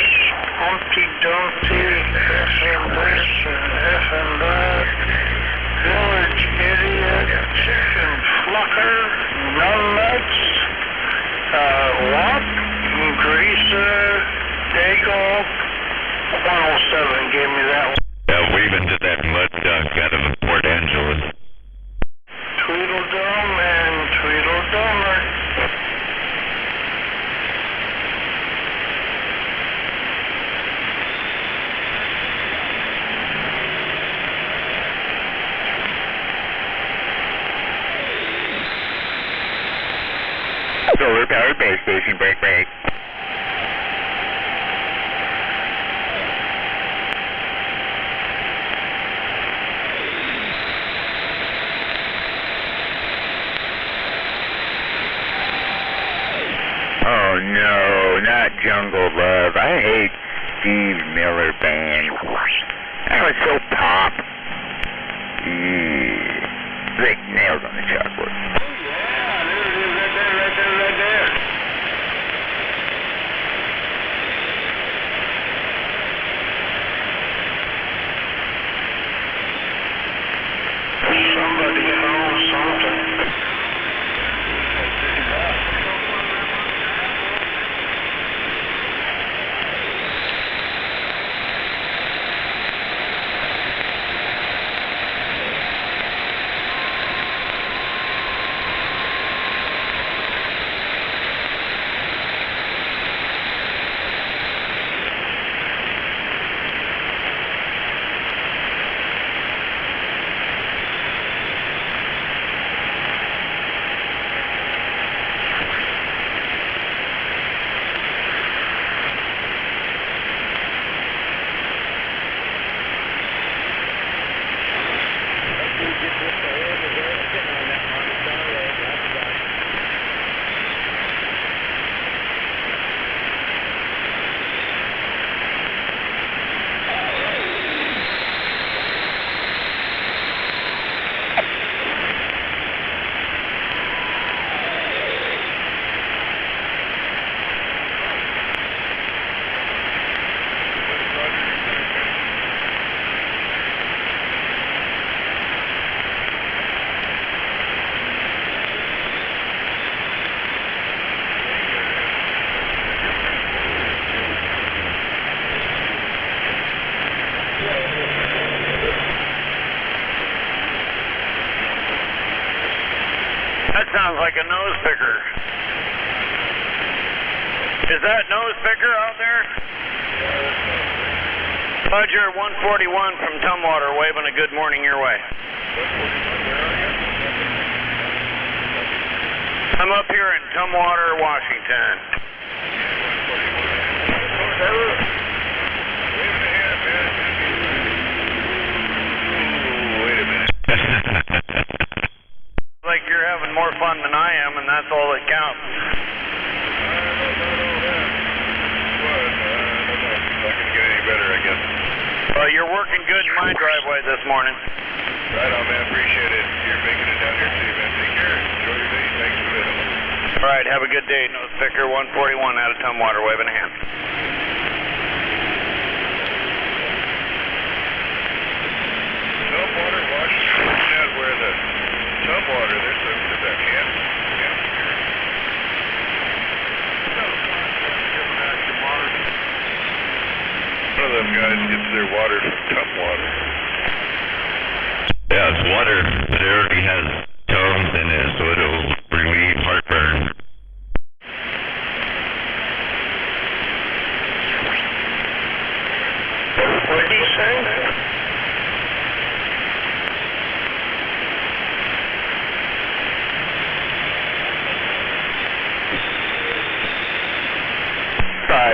Humpty Dumpty, effing this and effing that, village idiot, chicken flucker, numbnuts, what? Greaser, Dago, 107 gave me that one. Yeah, we even did that mud duck out of Port Angeles. Tweedledum and Tweedledummer. Solar powered base station, break. Oh no, not Jungle Love. I hate Steve Miller Band. That was so pop. Yeah. Like nails on the chalkboard. Somebody found something. That sounds like a nose picker. Is that nose picker out there? Roger, 141 from Tumwater, waving a good morning your way. I'm up here in Tumwater, Washington. Wait a minute. Like you're having more fun than I am, and that's all that counts. Not gonna get any better, I guess. Well, you're working good in my driveway this morning. Right on, man. Appreciate it. You're making it down here too, man. Take care. Enjoy your day. Thanks for listening. All right, have a good day, nose picker. 141 out of Tumwater, waving a hand. Tumwater, Washington. Isn't that where the Tumwater? There's that camp here. One of them guys gets their water from Tumwater. Yeah, it's water, but it already has tones in it, so it'll relieve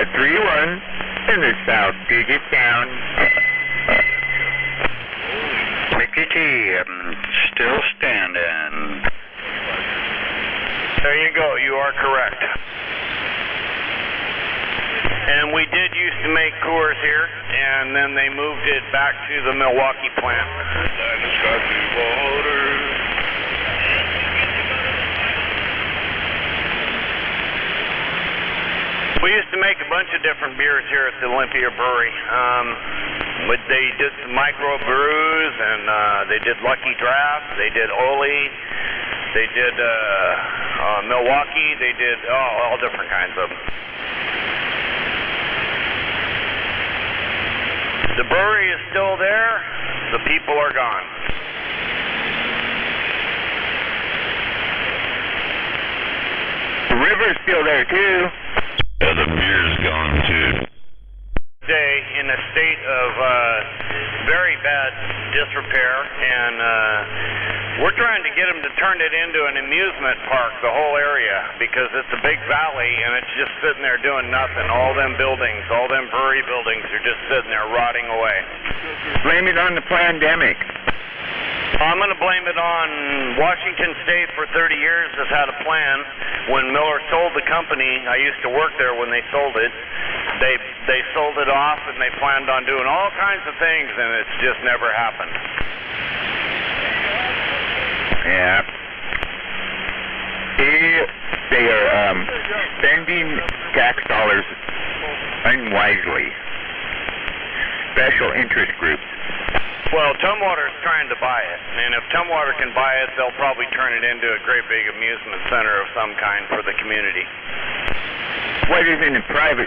531 in the South Puget Sound. Mickey T, I'm still standing. There you go. You are correct. And we did used to make Coors here, and then they moved it back to the Milwaukee plant. We used to make a bunch of different beers here at the Olympia Brewery. They did some micro brews, and they did Lucky Draft, they did Oli, they did Milwaukee, they did all different kinds of them. The brewery is still there, the people are gone. The river's still there too. Yeah, the beer's gone too. Day in a state of very bad disrepair, and we're trying to get them to turn it into an amusement park, the whole area, because it's a big valley and it's just sitting there doing nothing. All them buildings, all them brewery buildings are just sitting there rotting away. Blame it on the pandemic. I'm going to blame it on Washington State. For 30 years has had a plan. When Miller sold the company, I used to work there when they sold it. They sold it off, and they planned on doing all kinds of things, and it's just never happened. Yeah. They are spending tax dollars unwisely. Special interest groups. Well, Tumwater is trying to buy it, and if Tumwater can buy it, they'll probably turn it into a great big amusement center of some kind for the community. Why doesn't a private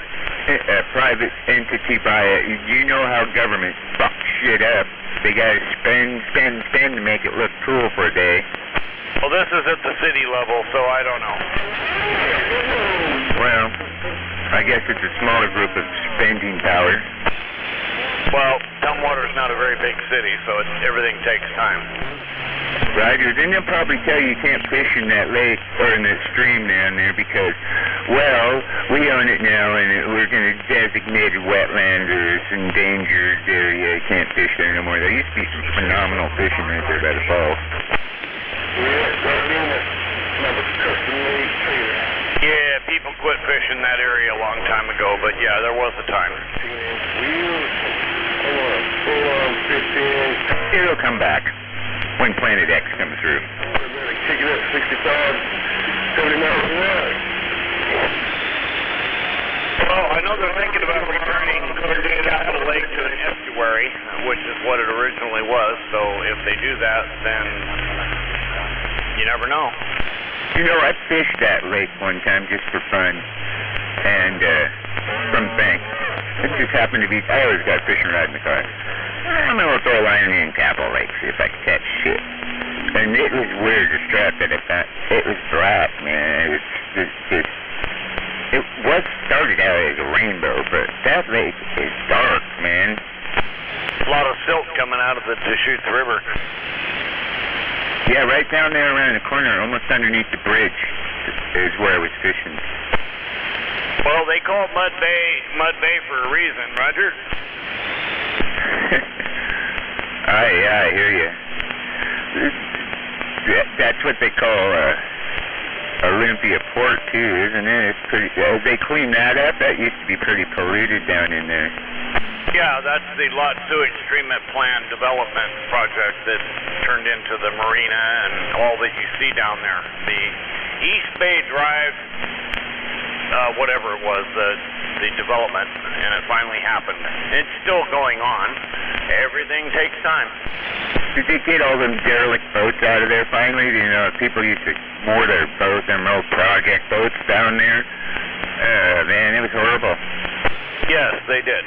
entity buy it? You know how government fucks shit up. They gotta spend to make it look cool for a day. Well, this is at the city level, so I don't know. Well, I guess it's a smaller group of spending power. Well, Tumwater is not a very big city, so everything takes time. Roger. Then they'll probably tell you can't fish in that lake or in that stream down there because, well, we own it now and we're going to designate it wetland or it's endangered area. You can't fish there no more. There used to be some phenomenal fishing right there by the falls. Yeah, people quit fishing that area a long time ago, but yeah, there was a time. It'll come back when Planet X comes through. Kick it up 65, 70 miles an hour. Well, I know they're thinking about returning Capitol Lake to an estuary, which is what it originally was, so if they do that, then you never know. You know, I fished that lake one time just for fun, and from the bank. It just happened to be, I always got a fishing rod in the car. I'm going to throw a line in Capitol Lake, see if I can catch shit. And it was weird, the strap that I found. It was black, man. It was started out as a rainbow, but that lake is dark, man. A lot of silt coming out of the Deschutes River. Yeah, right down there around the corner, almost underneath the bridge, is where I was fishing. Well, they call it Mud Bay for a reason, Roger. I hear you. That's what they call Olympia Port, too, isn't it? It's pretty. They clean that up. That used to be pretty polluted down in there. Yeah, that's the lot sewage treatment plant development project that turned into the marina and all that you see down there. The East Bay Drive, whatever it was, the development, and it finally happened. It's still going on. Everything takes time. Did they get all them derelict boats out of there finally? You know, people used to moor their boats, them old project boats down there. Man, it was horrible. Yes, they did.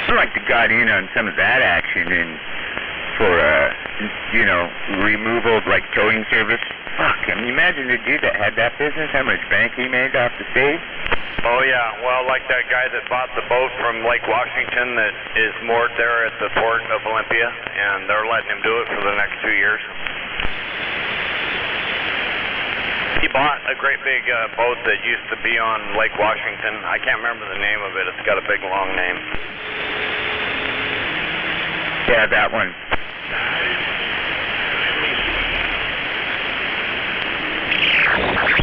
I'd like to got in on some of that action and for, removal, like towing service. Fuck, can you imagine the dude that had that business, how much bank he made off the state? Oh, yeah. Well, like that guy that bought the boat from Lake Washington that is moored there at the port of Olympia, and they're letting him do it for the next 2 years. He bought a great big boat that used to be on Lake Washington. I can't remember the name of it. It's got a big long name. Yeah, that one.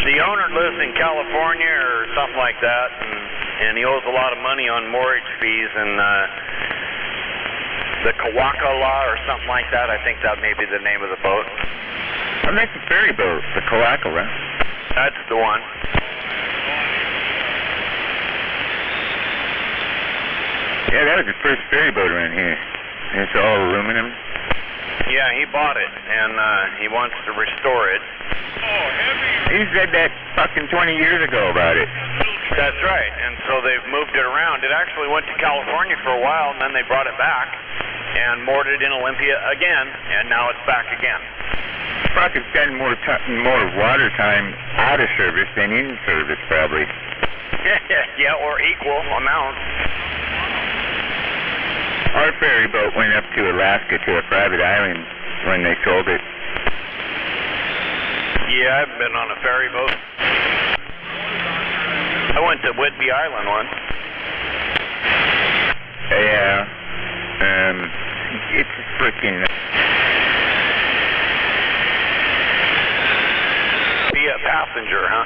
The owner lives in California or something like that, and he owes a lot of money on mortgage fees and the Kawaka Law or something like that. I think that may be the name of the boat. Oh, that's a ferry boat, the Kawakala. That's the one. Yeah, that was the first ferry boat around here. It's all aluminum. Yeah, he bought it, and he wants to restore it. He said that fucking 20 years ago about it. That's right, and so they've moved it around. It actually went to California for a while, and then they brought it back and moored it in Olympia again, and now it's back again. Fuck, it's done more water time out of service than in service, probably. Yeah, or equal amount. Our ferry boat went up to Alaska to a private island when they sold it. Yeah, I've been on a ferry boat. I went to Whidbey Island once. Yeah. It's a freaking... Be a passenger, huh?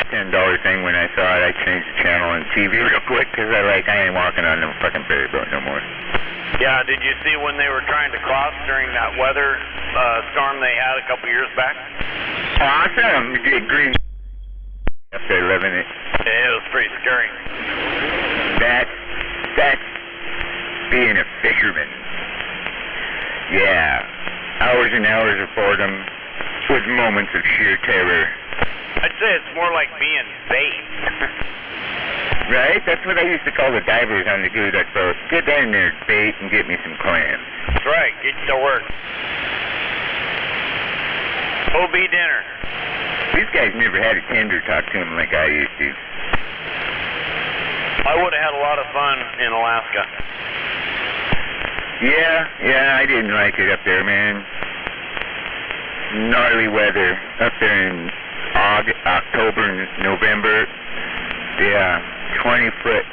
$10 thing when I saw it. I changed the channel on TV real quick because I ain't walking on no fucking ferry boat no more. Yeah, did you see when they were trying to cross during that weather storm they had a couple years back? Awesome. Green up there living it. Yeah, it was pretty scary. That's being a fisherman. Yeah. Hours and hours of boredom with moments of sheer terror. I'd say it's more like being bait. Right? That's what I used to call the divers on the Gouduck boat. Get down there, bait, and get me some clams. That's right. Get to work. OB dinner. These guys never had a tender talk to them like I used to. I would have had a lot of fun in Alaska. Yeah, I didn't like it up there, man. Gnarly weather up there in October and November. Yeah, 20-foot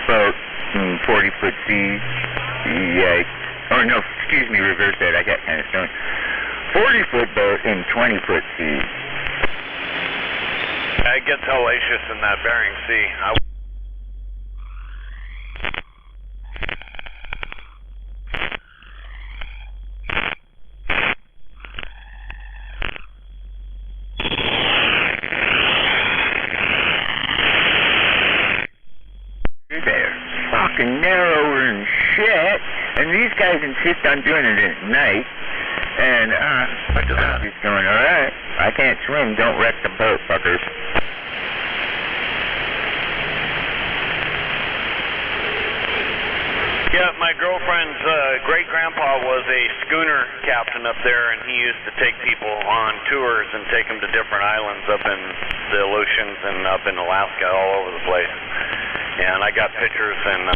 boat and 40-foot seas. Yikes. Oh, no, excuse me, reverse that. I got kind of stoned. 40-foot boat and 20-foot seas. It gets hellacious in that Bering Sea. They're fucking narrower and shit, and these guys insist on doing it at night. And he's going, all right, I can't swim. Don't wreck the boat, fuckers. Yeah, my girlfriend's great-grandpa was a schooner captain up there, and he used to take people on tours and take them to different islands up in the Aleutians and up in Alaska, all over the place. And I got pictures and...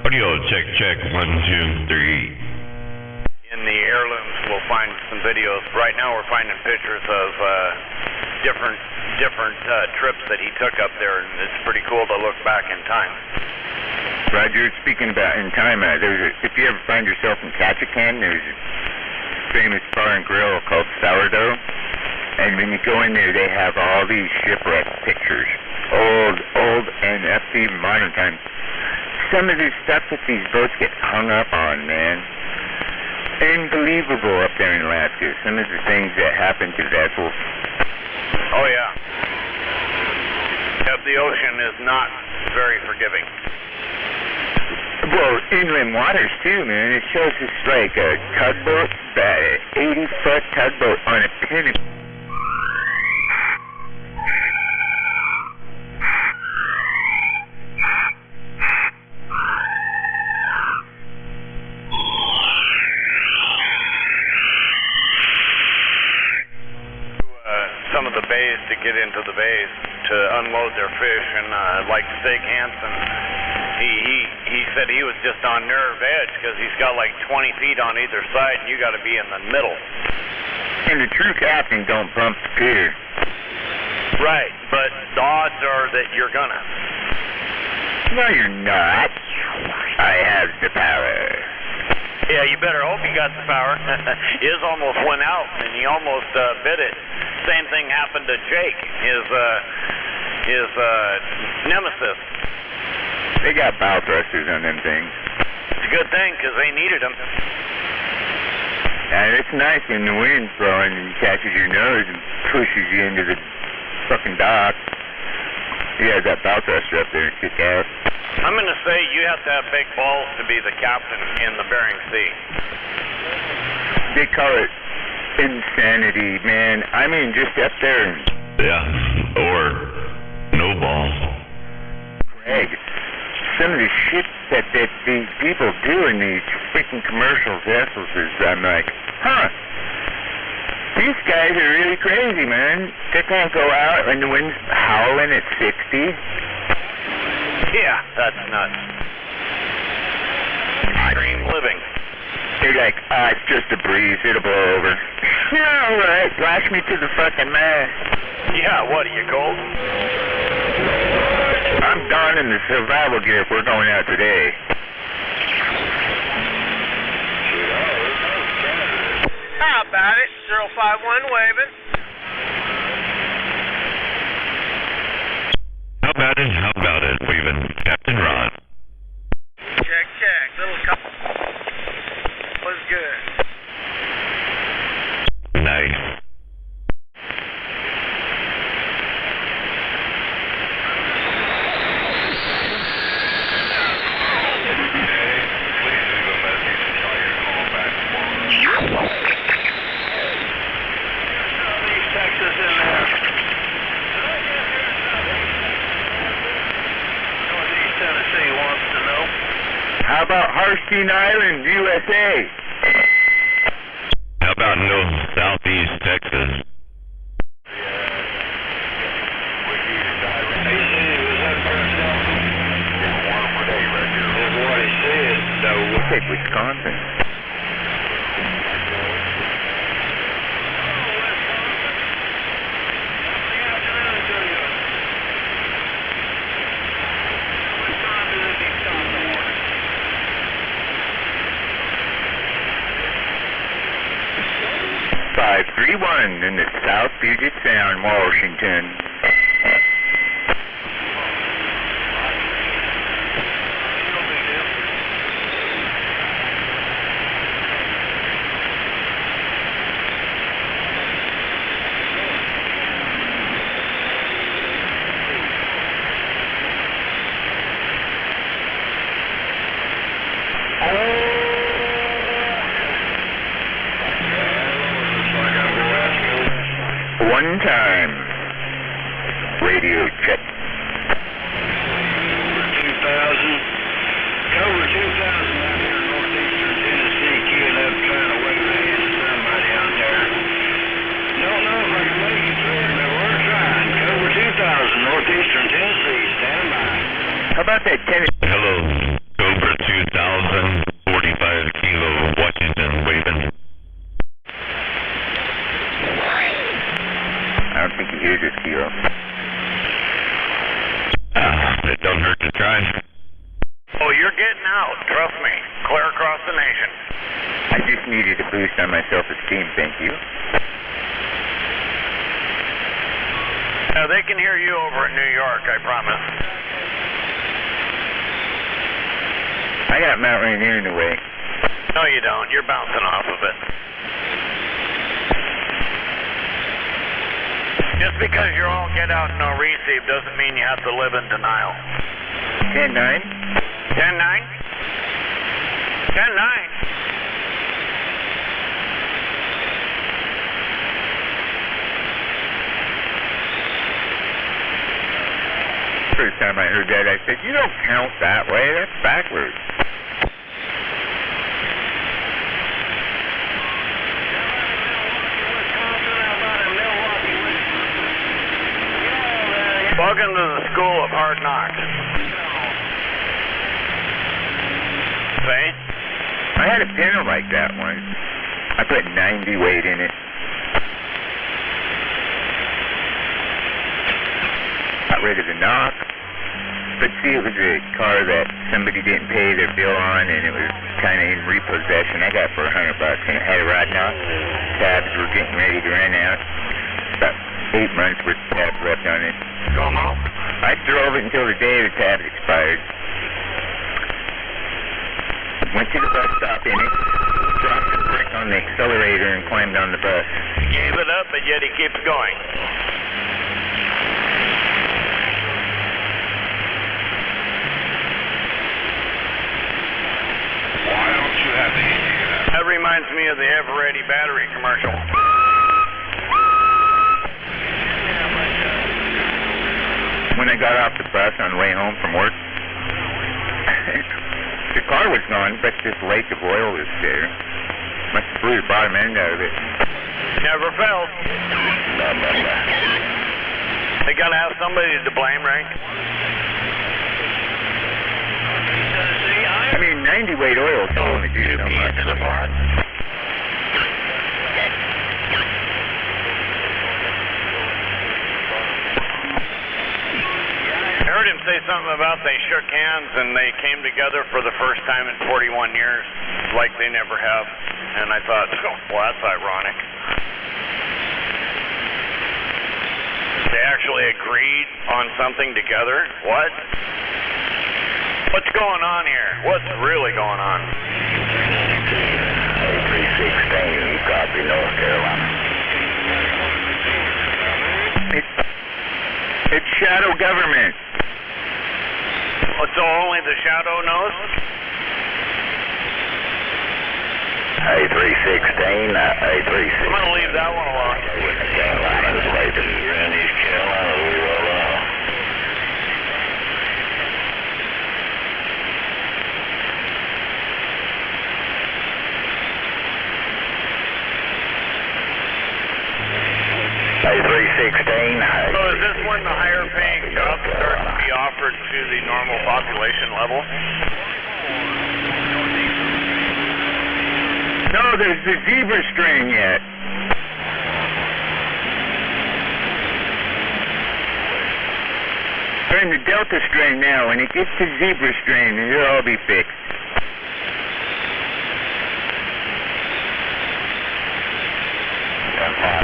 Audio check, 1, 2, 3. In the heirlooms, we'll find some videos. Right now, we're finding pictures of different trips that he took up there, and it's pretty cool to look back in time. Roger, speaking about in time, if you ever find yourself in Ketchikan, there's a famous bar and grill called Sourdough, and when you go in there, they have all these shipwreck pictures, old, and up to even modern times. Some of the stuff that these boats get hung up on, man. Unbelievable up there in Alaska. Some of the things that happen to vessels. Oh, yeah. Yep, the ocean is not very forgiving. Well, inland waters, too, man. It shows us like a tugboat, about an 80-foot tugboat on a pinnacle. Some of the bays to get into the bays to unload their fish, and like Steak Hansen, he said he was just on nerve edge because he's got like 20 feet on either side, and you got to be in the middle. and the true captain don't pump the pier. Right, but the odds are that you're gonna. No, you're not. I have the power. Yeah, you better hope you got the power. His almost went out, and he almost bit it. Same thing happened to Jake, his nemesis. They got bow thrusters on them things. It's a good thing, because they needed them. And it's nice when the wind's blowing and catches your nose and pushes you into the fucking dock. He has that bow thruster up there and kick ass. I'm going to say you have to have big balls to be the captain in the Bering Sea. They call it insanity, man. I mean, just up there and... Yeah, or no balls. Greg, some of the shit that these people do in these freaking commercial vessels is, I'm like, huh. These guys are really crazy, man. They can't go out when the wind's howling at 60. Yeah, that's nuts. Dream living. They're like, it's just a breeze, it'll blow over. Yeah, all right, flash me to the fucking mast. Yeah, what, are you cold? I'm donning the survival gear if we're going out today. How about it? 051 waving. How about it? How about it? Waving Captain Ron. Check, check. Little was good. Nice. How about Harstein Island, USA? How about no Southeast Texas? We'll take Wisconsin. In the South Puget Sound, Washington. One time. Radio check. 2000. Cover 2000 out here in northeastern Tennessee, queuing up trying to wave a hand to somebody out there. Don't know if I can make it through, but we're trying. Cover 2000, northeastern Tennessee, stand by. How about that Tennessee? Hello, Cobra 2000, 45 Kilo, Washington, waving. I don't think he hears this, Kilo. It don't hurt to try. Oh, you're getting out, trust me. Clear across the nation. I just needed a boost on my self-esteem, thank you. Now, they can hear you over in New York, I promise. I got Mount Rainier in the way. No, you don't. You're bouncing off of it. Just because you all get out and no receive doesn't mean you have to live in denial. 10-9? 10-9? 10-9? First time I heard that, I said, you don't count that way, that's backwards. Welcome to the School of Hard Knocks. See? I had a pinner like that once. I put 90 weight in it. rid of the knock. But see, it was a car that somebody didn't pay their bill on, and it was kind of in repossession. I got it for $100, and it had a rod knock. Tabs were getting ready to run out. About 8 months with tabs left on it. Come on. I drove it until the day the tabs expired. Went to the bus stop in it, dropped the brick on the accelerator, and climbed on the bus. Gave it up, but yet he keeps going. Why don't you have the Indiana? That reminds me of the Eveready battery commercial. When I got off the bus on the way home from work, the car was gone, but this lake of oil was there. Must have blew the bottom end out of it. Never failed. They gotta have somebody to blame, right? I mean, 90 weight oil can only do so much. I heard him say something about they shook hands and they came together for the first time in 41 years, like they never have. And I thought, oh, well, that's ironic. They actually agreed on something together? What? What's going on here? What's really going on? 316, copy, North Carolina. It's shadow government. Oh, so only the shadow knows? A316, A316. I'm going to leave that one alone. Carolina's later. Around East Carolina, we roll on. A316. So is this when the higher paying jobs start to be offered to the normal population level? No, there's the zebra strain yet. They're in the Delta strain now. When it gets to zebra strain, it'll all be fixed.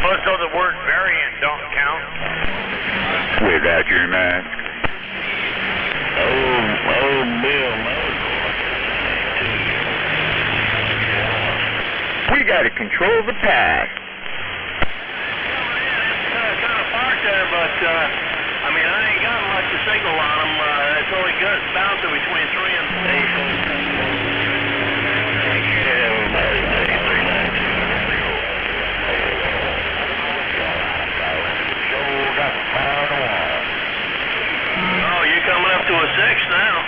Oh, so the word variant don't count? Without your mask. Oh, Bill, We gotta control the path. It's kind of parked there, but, I mean, I ain't got much to signal on them. It's only good bouncing between 3 and 4. Oh, you're coming up to a 6 now.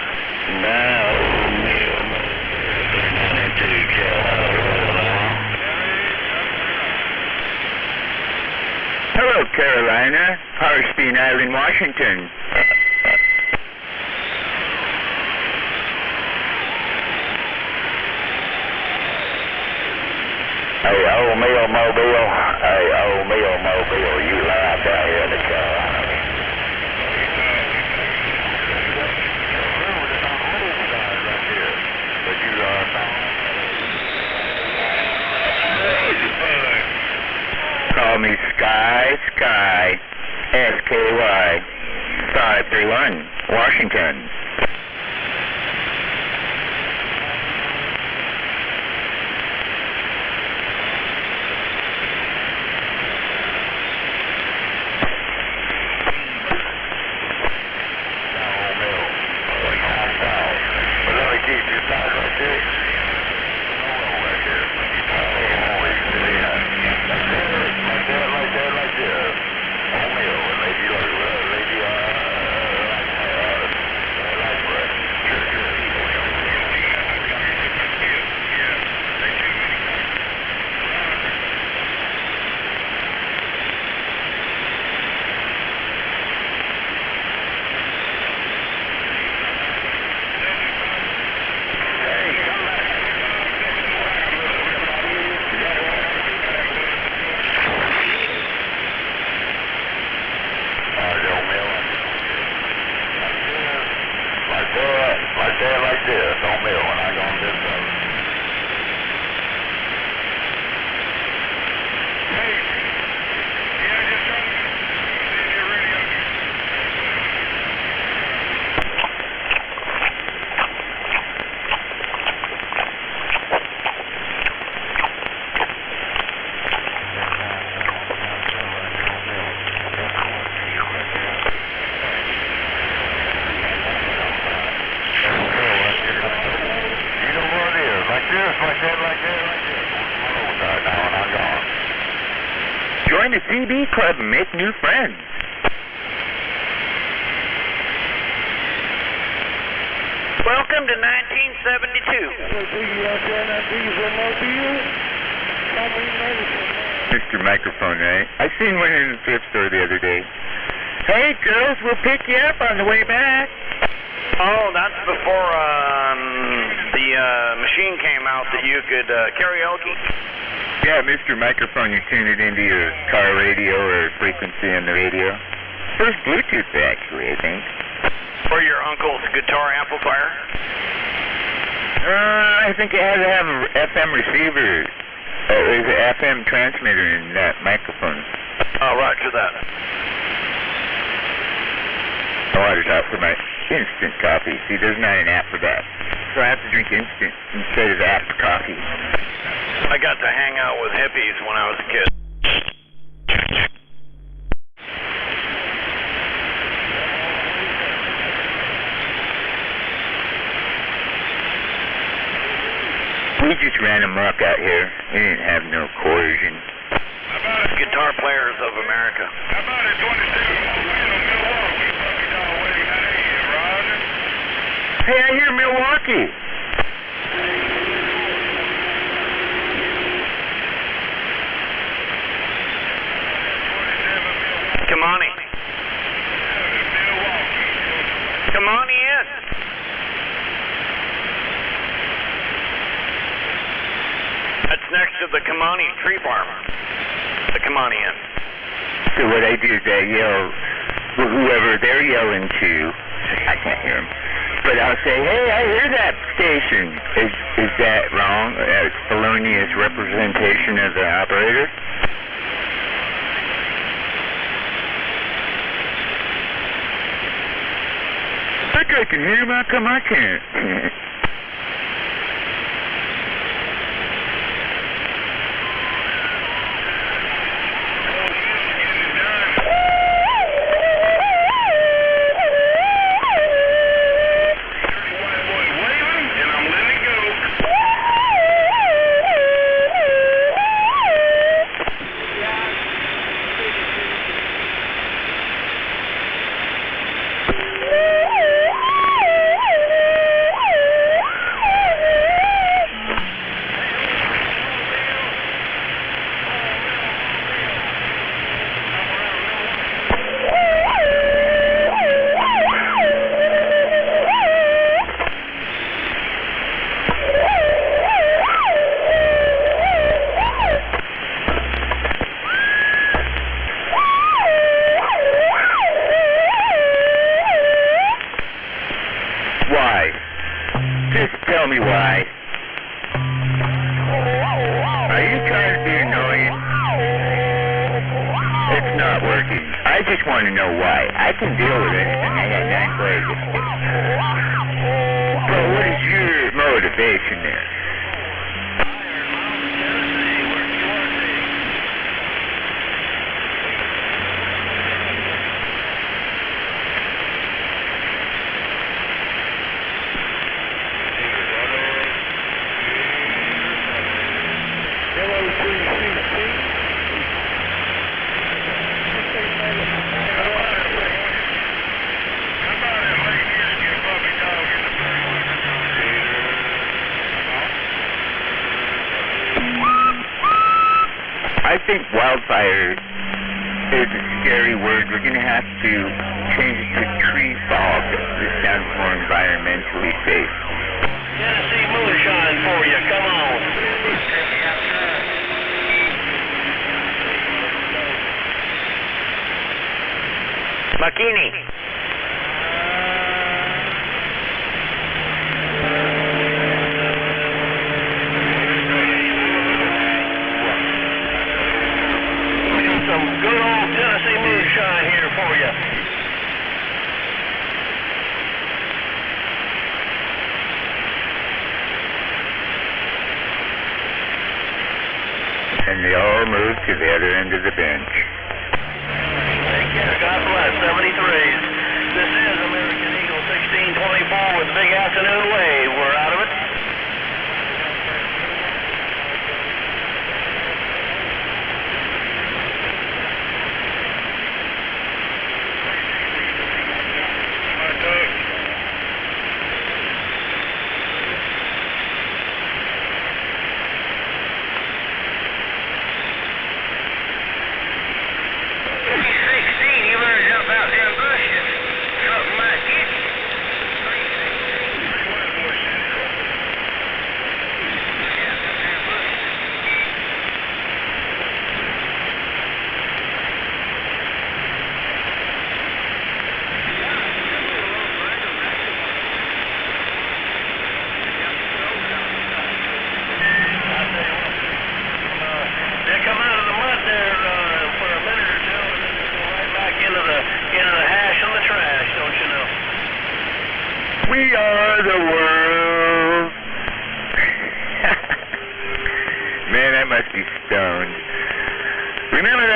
Hello, Carolina. Harstein Island, Washington. Hey, old Mill Mobile. Hey, old Mill Mobile. You live down here in the Carolina. Call me Sky, SKY, 531, Washington. join the CB Club and make new friends. Welcome to 1972. Mr. Microphone, right? I seen one in the thrift store the other day. Hey, girls, we'll pick you up on the way back. Oh, that's before the machine came out that you could karaoke. Yeah, Mr. Microphone, you tune it into your car radio or frequency on the radio. First Bluetooth, actually, I think. Or your uncle's guitar amplifier. I think it had to have an FM receiver. There's an FM transmitter in that microphone. Oh, roger that. I ordered out for my instant coffee. See, there's not an app for that. So I have to drink instant instead of app coffee. I got to hang out with hippies when I was a kid. We just ran amok out here. We didn't have no coercion. Guitar Players of America. How about it, 27 Milwaukee? Roger. Hey, I hear Milwaukee. Come on in. Come on in. That's next to the Kamani tree farm. The Kamani Inn. So what I do is I yell, whoever they're yelling to, I can't hear them, but I'll say, hey, I hear that station. Is that wrong? Felonious representation of the operator? I think I can hear him. How come I can't? Why? Just tell me why. Are you trying to be annoying? It's not working. I just want to know why. I can deal with anything. I got 9 players. But what is your motivation there? I think wildfire is a scary word. We're going to have to change it to tree fog. This sounds more environmentally safe. Tennessee moonshine for you. Come on. Makini. Some good old Tennessee moonshine here for you. And they all moved to the other end of the bench. Thank you. God bless. 73s. This is American Eagle 1624 with the big afternoon wave. We're out of it.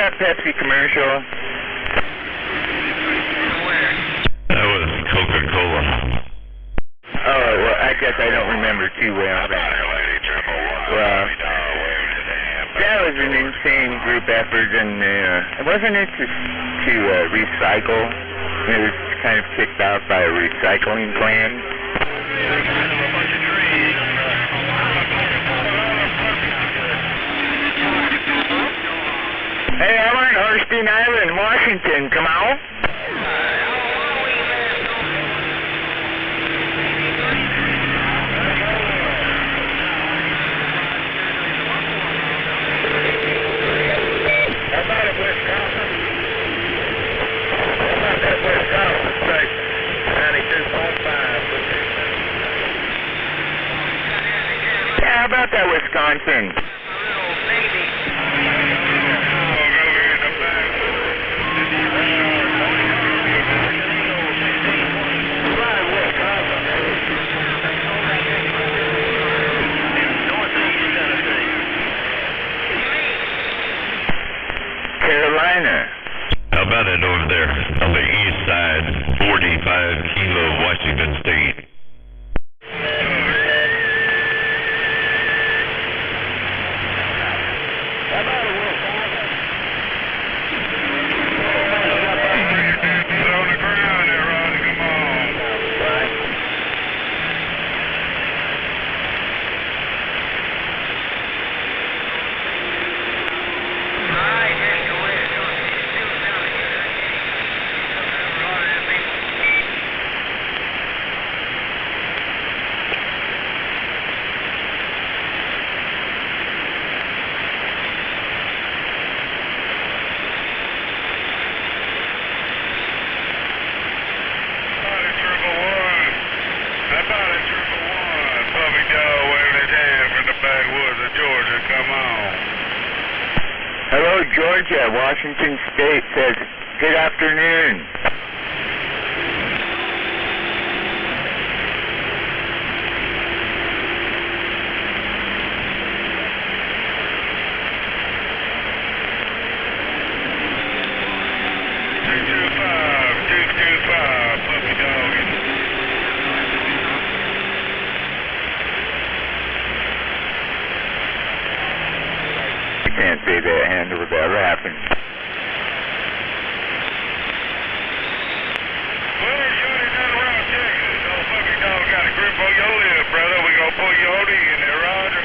that Pepsi commercial? That was Coca-Cola. Oh, well, I guess I don't remember too well. Well, that was an insane group effort, and wasn't it to recycle? It was kind of kicked out by a recycling plan. Hey, I'm on Horstein Island, Washington. Come on. How about that Wisconsin? Carolina. How about it over there on the east side, 45 Kilo, Washington State? Hello, Georgia. Washington State says, good afternoon. Can't say that handle without laughing. Well, Shorty, not around Texas. Old fucking dog got a grip on your lip, brother. We gonna pull you OD in there, Roger.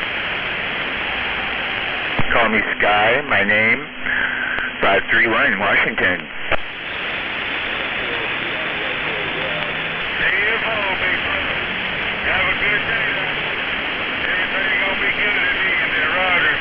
Call me Sky, my name, 531 Washington. CFO, big brother. Have a good day. Everything gonna be good at the end there, Roger.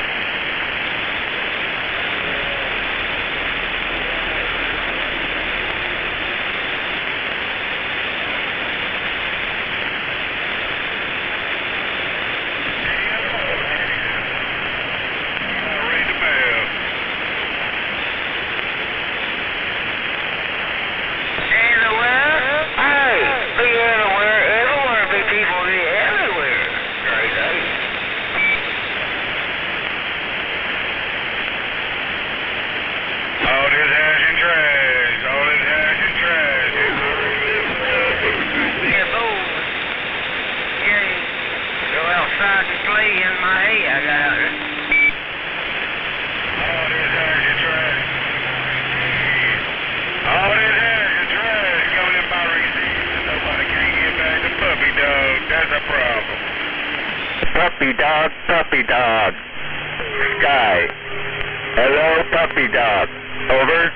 Puppy dog, puppy dog. Sky. Hello, puppy dog. Over.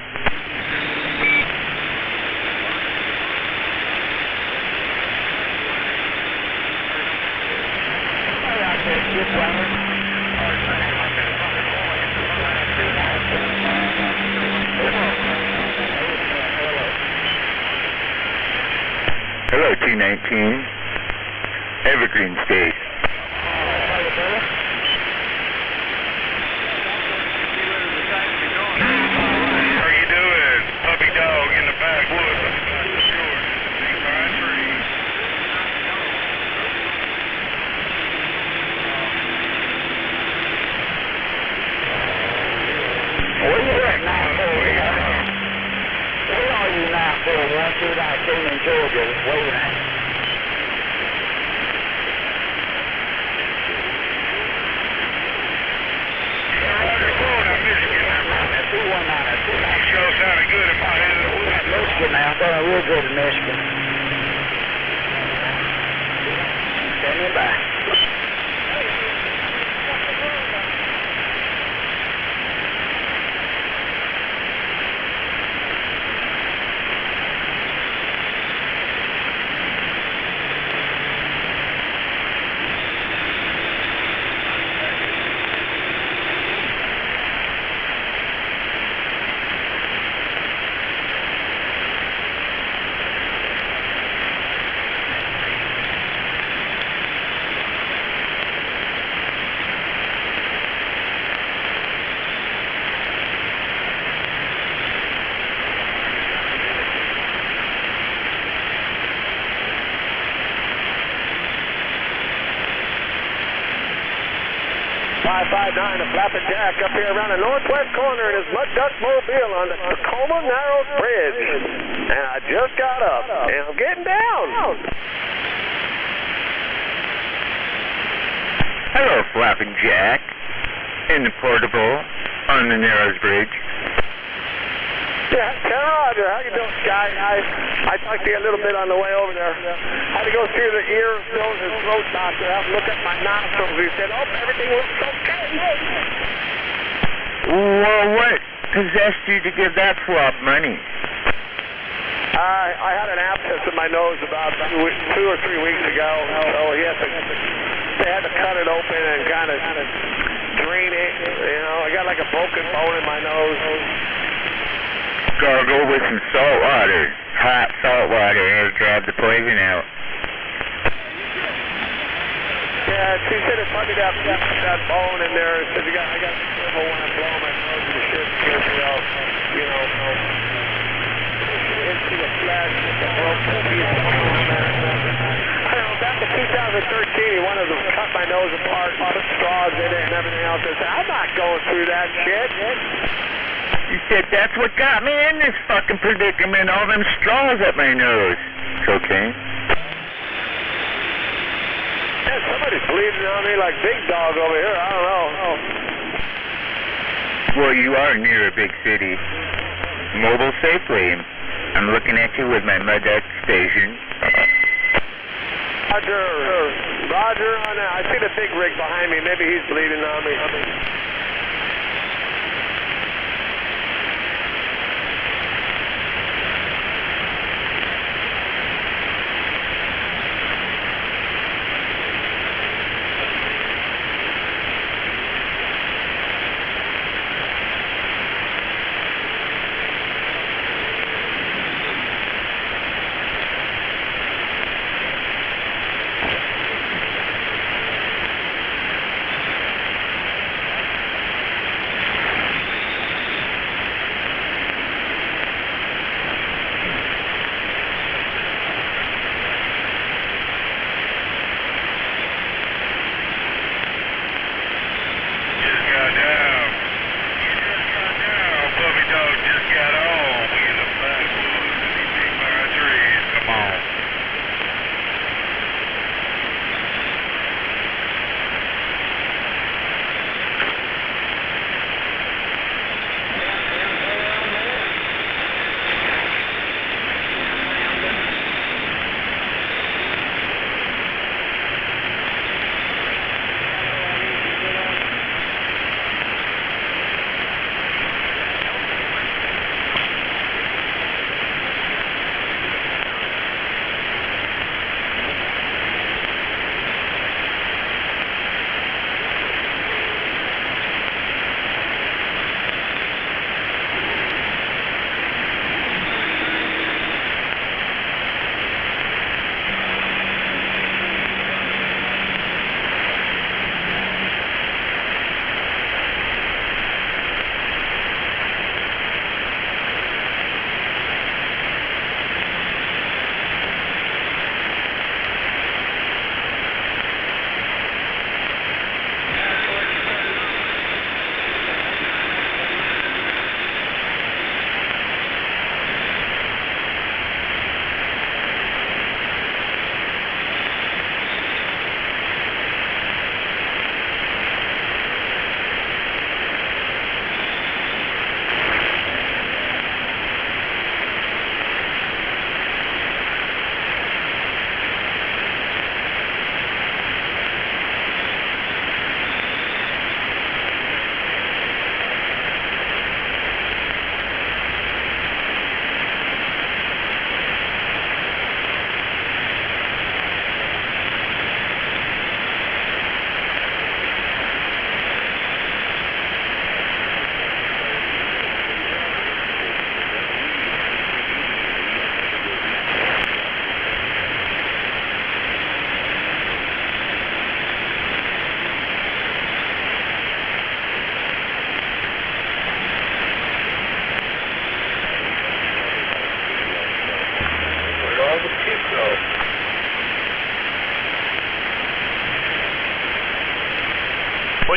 Hello, 219. Evergreen State. How you doing? Puppy dog in the backwoods. Big pine tree. Where you at now? one shoot I seen in Georgia waving at me. Sure sounded good about it. Michigan now, I'm going real good in Michigan. Standing by. The Flappin' Jack up here around the northwest corner in his mud duck mobile on the Tacoma Narrows Bridge. And I just got up, and I'm getting down. Hello, Flappin' Jack. In the portable on the Narrows Bridge. Yeah, Roger, how you doing, Sky? I talked to you a little bit on the way over there. Had to go through the ear, nose, and throat doctor. Have a look at my nostrils. He said, "Oh, everything looks okay." Well, what possessed you to give that swab money? I had an abscess in my nose about 2 or 3 weeks ago, so they had to cut it open and kind of drain it. You know, I got like a broken bone in my nose. Gargle with some salt water, hot salt water, and drive the poison out. Yeah, she said it's probably that bone in there. She said, I got to be careful when I blow my nose and the shit scares me out. You know, into the flesh with the broken piece of bone in there. I don't know, back in 2013, he wanted to cut my nose apart, put straws in it and everything else. I said, I'm not going through that shit. You said that's what got me in this fucking predicament, all them straws up my nose. Cocaine? Yeah, somebody's bleeding on me like Big Dog over here. I don't know. Well, you are near a big city. Mobile safely. I'm looking at you with my mud duck station. Roger on that. I see the big rig behind me. Maybe he's bleeding on me.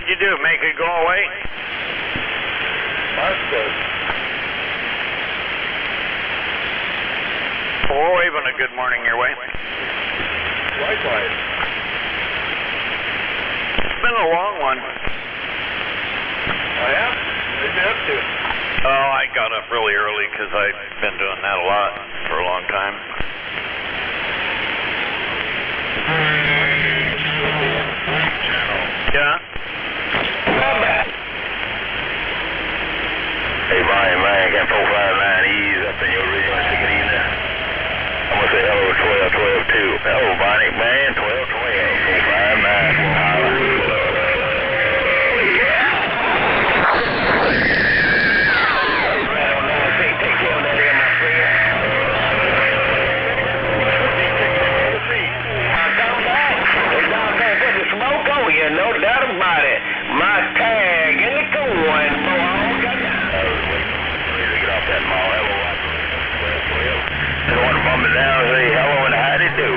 What'd you do? Make it go away? We're waving a good morning your way. Likewise. It's been a long one. Oh, yeah? What'd you been up to? Oh, I got up really early because I've been doing that a lot for a long time. Yeah? Hey, Brian, got 459 E's up in your radio. I'm going to say hello to 1212-2. Hello, Bonnie, man, 1212, 459. No doubt about it. My tag in the going, boy. I got that. I was waiting for you to get off that mall. Hello, 1212. Don't want to bump it down and say hello and how do you do?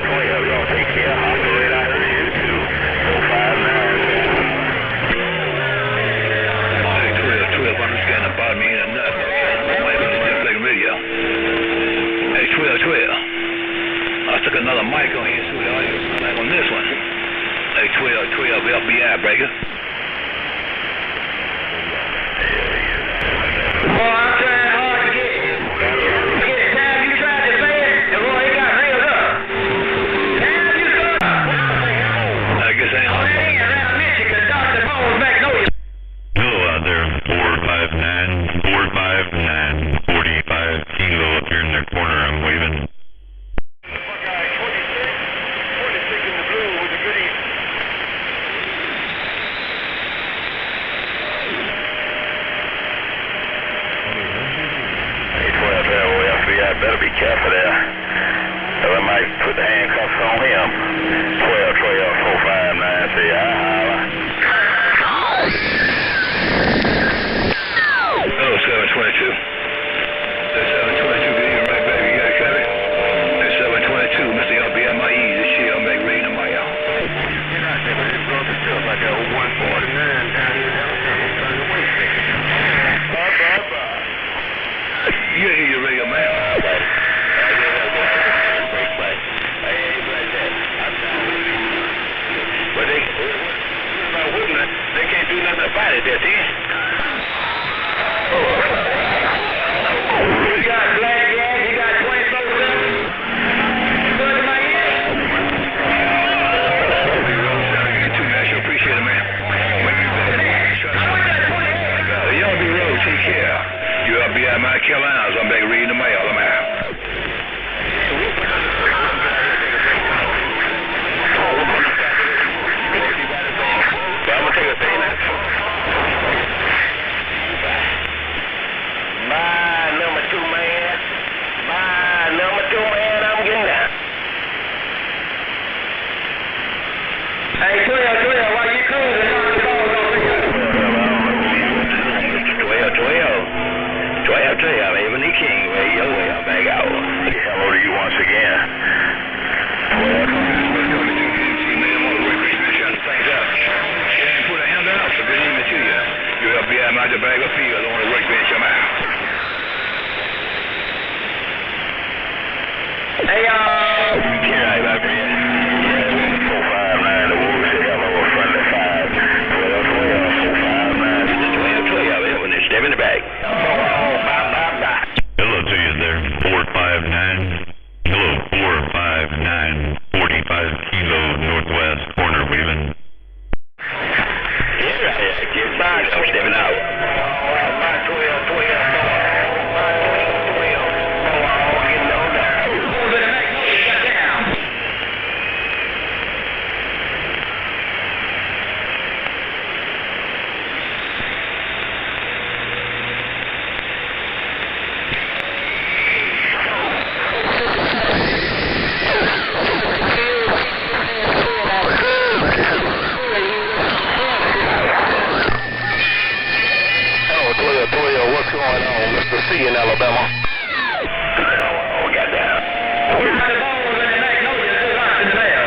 1212. Y'all take care. I'll go right out of you too. 459. Hey, 1212. I'm just getting about me in a nut. Might be just like radio. Hey, 1212. I took another mic on here, so the audio is like on this one. Hey, 1212, FBI breaker. Boy, I'm trying hard to get the time you tried to say it, and boy, it got reeled up. Time you got I guess I ain't on that end around Michigan, Dr. Bones back north. Hello out there, 459, 45 kilo up here in the corner. I'm waving. Better be careful there. Or I might put the handcuffs on him. 1212-459, say hi, holla. Oh, 722. 722, good evening, right back. You got it covered? Hey, 722, Mr. LBMIE, this shit I'll make rain on my y'all. Yeah, I said, but it broke itself like a 149 down here in Alabama. Turn the way station. Bye. You hear your radio, man. They can't do nothing about it, does he? You got black gas, you got 24/7. Good in my ear. I appreciate it, man. Y'all be road, take care. You'll be at my Carolinas. I'm back reading the mail. I'm out. Hey, 12, while you cruising, knock the balls off the gun. 12, even the king, radio way, I'm back out. Hello to you once again. 12. I'm out the bag of field on the workbench. I'm out. Hey, y'all. Yeah, my friend. 459, the wolves say hello, a friendly 5. 12, 459, 12, step in the bag. Bye. Hello to you there, 459. Hello, 459, 45 kilo northwest corner waving. Get by, I'm stepping out. My 12. What's going on, Mr. C in Alabama? Oh, got down. We got the balls in the back, no, you're still locked in the mail.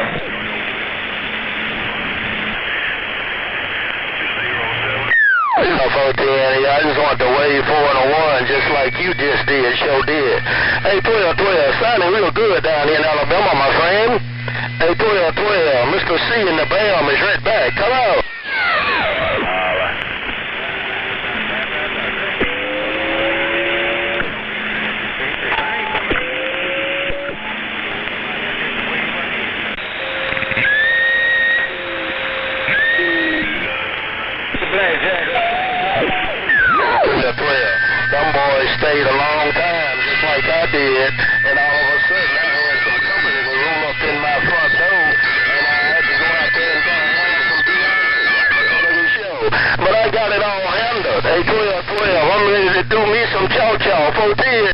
Yeah, I just want to wave 4 and a 1 just like you just did, sure did. Hey, 12-12, sounding real good down here in Alabama, my friend. Hey, 12-12, Mr. C in the Bam is right back. Come on. Them boys stayed a long time, just like I did, and all of a sudden I had some company to roll up in my front door, and I had to go out there and try to have some beer show. But I got it all handled. Hey, 12-12, I'm ready to do me some chow-chow, 410.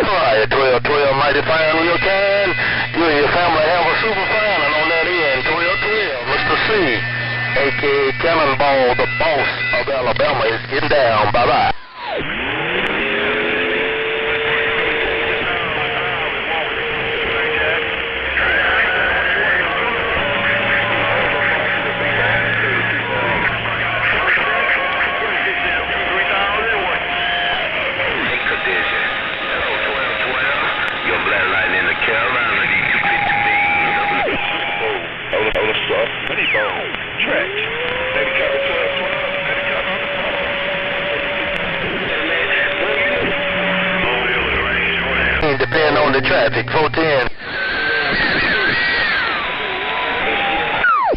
Alright, 12-12, mighty fine real kind. You and your family have a super fine, and on that end, 12-12, Mr. C, a.k.a. Cannonball, the boss of Alabama, is getting down. Bye-bye. Depend on the traffic, 410.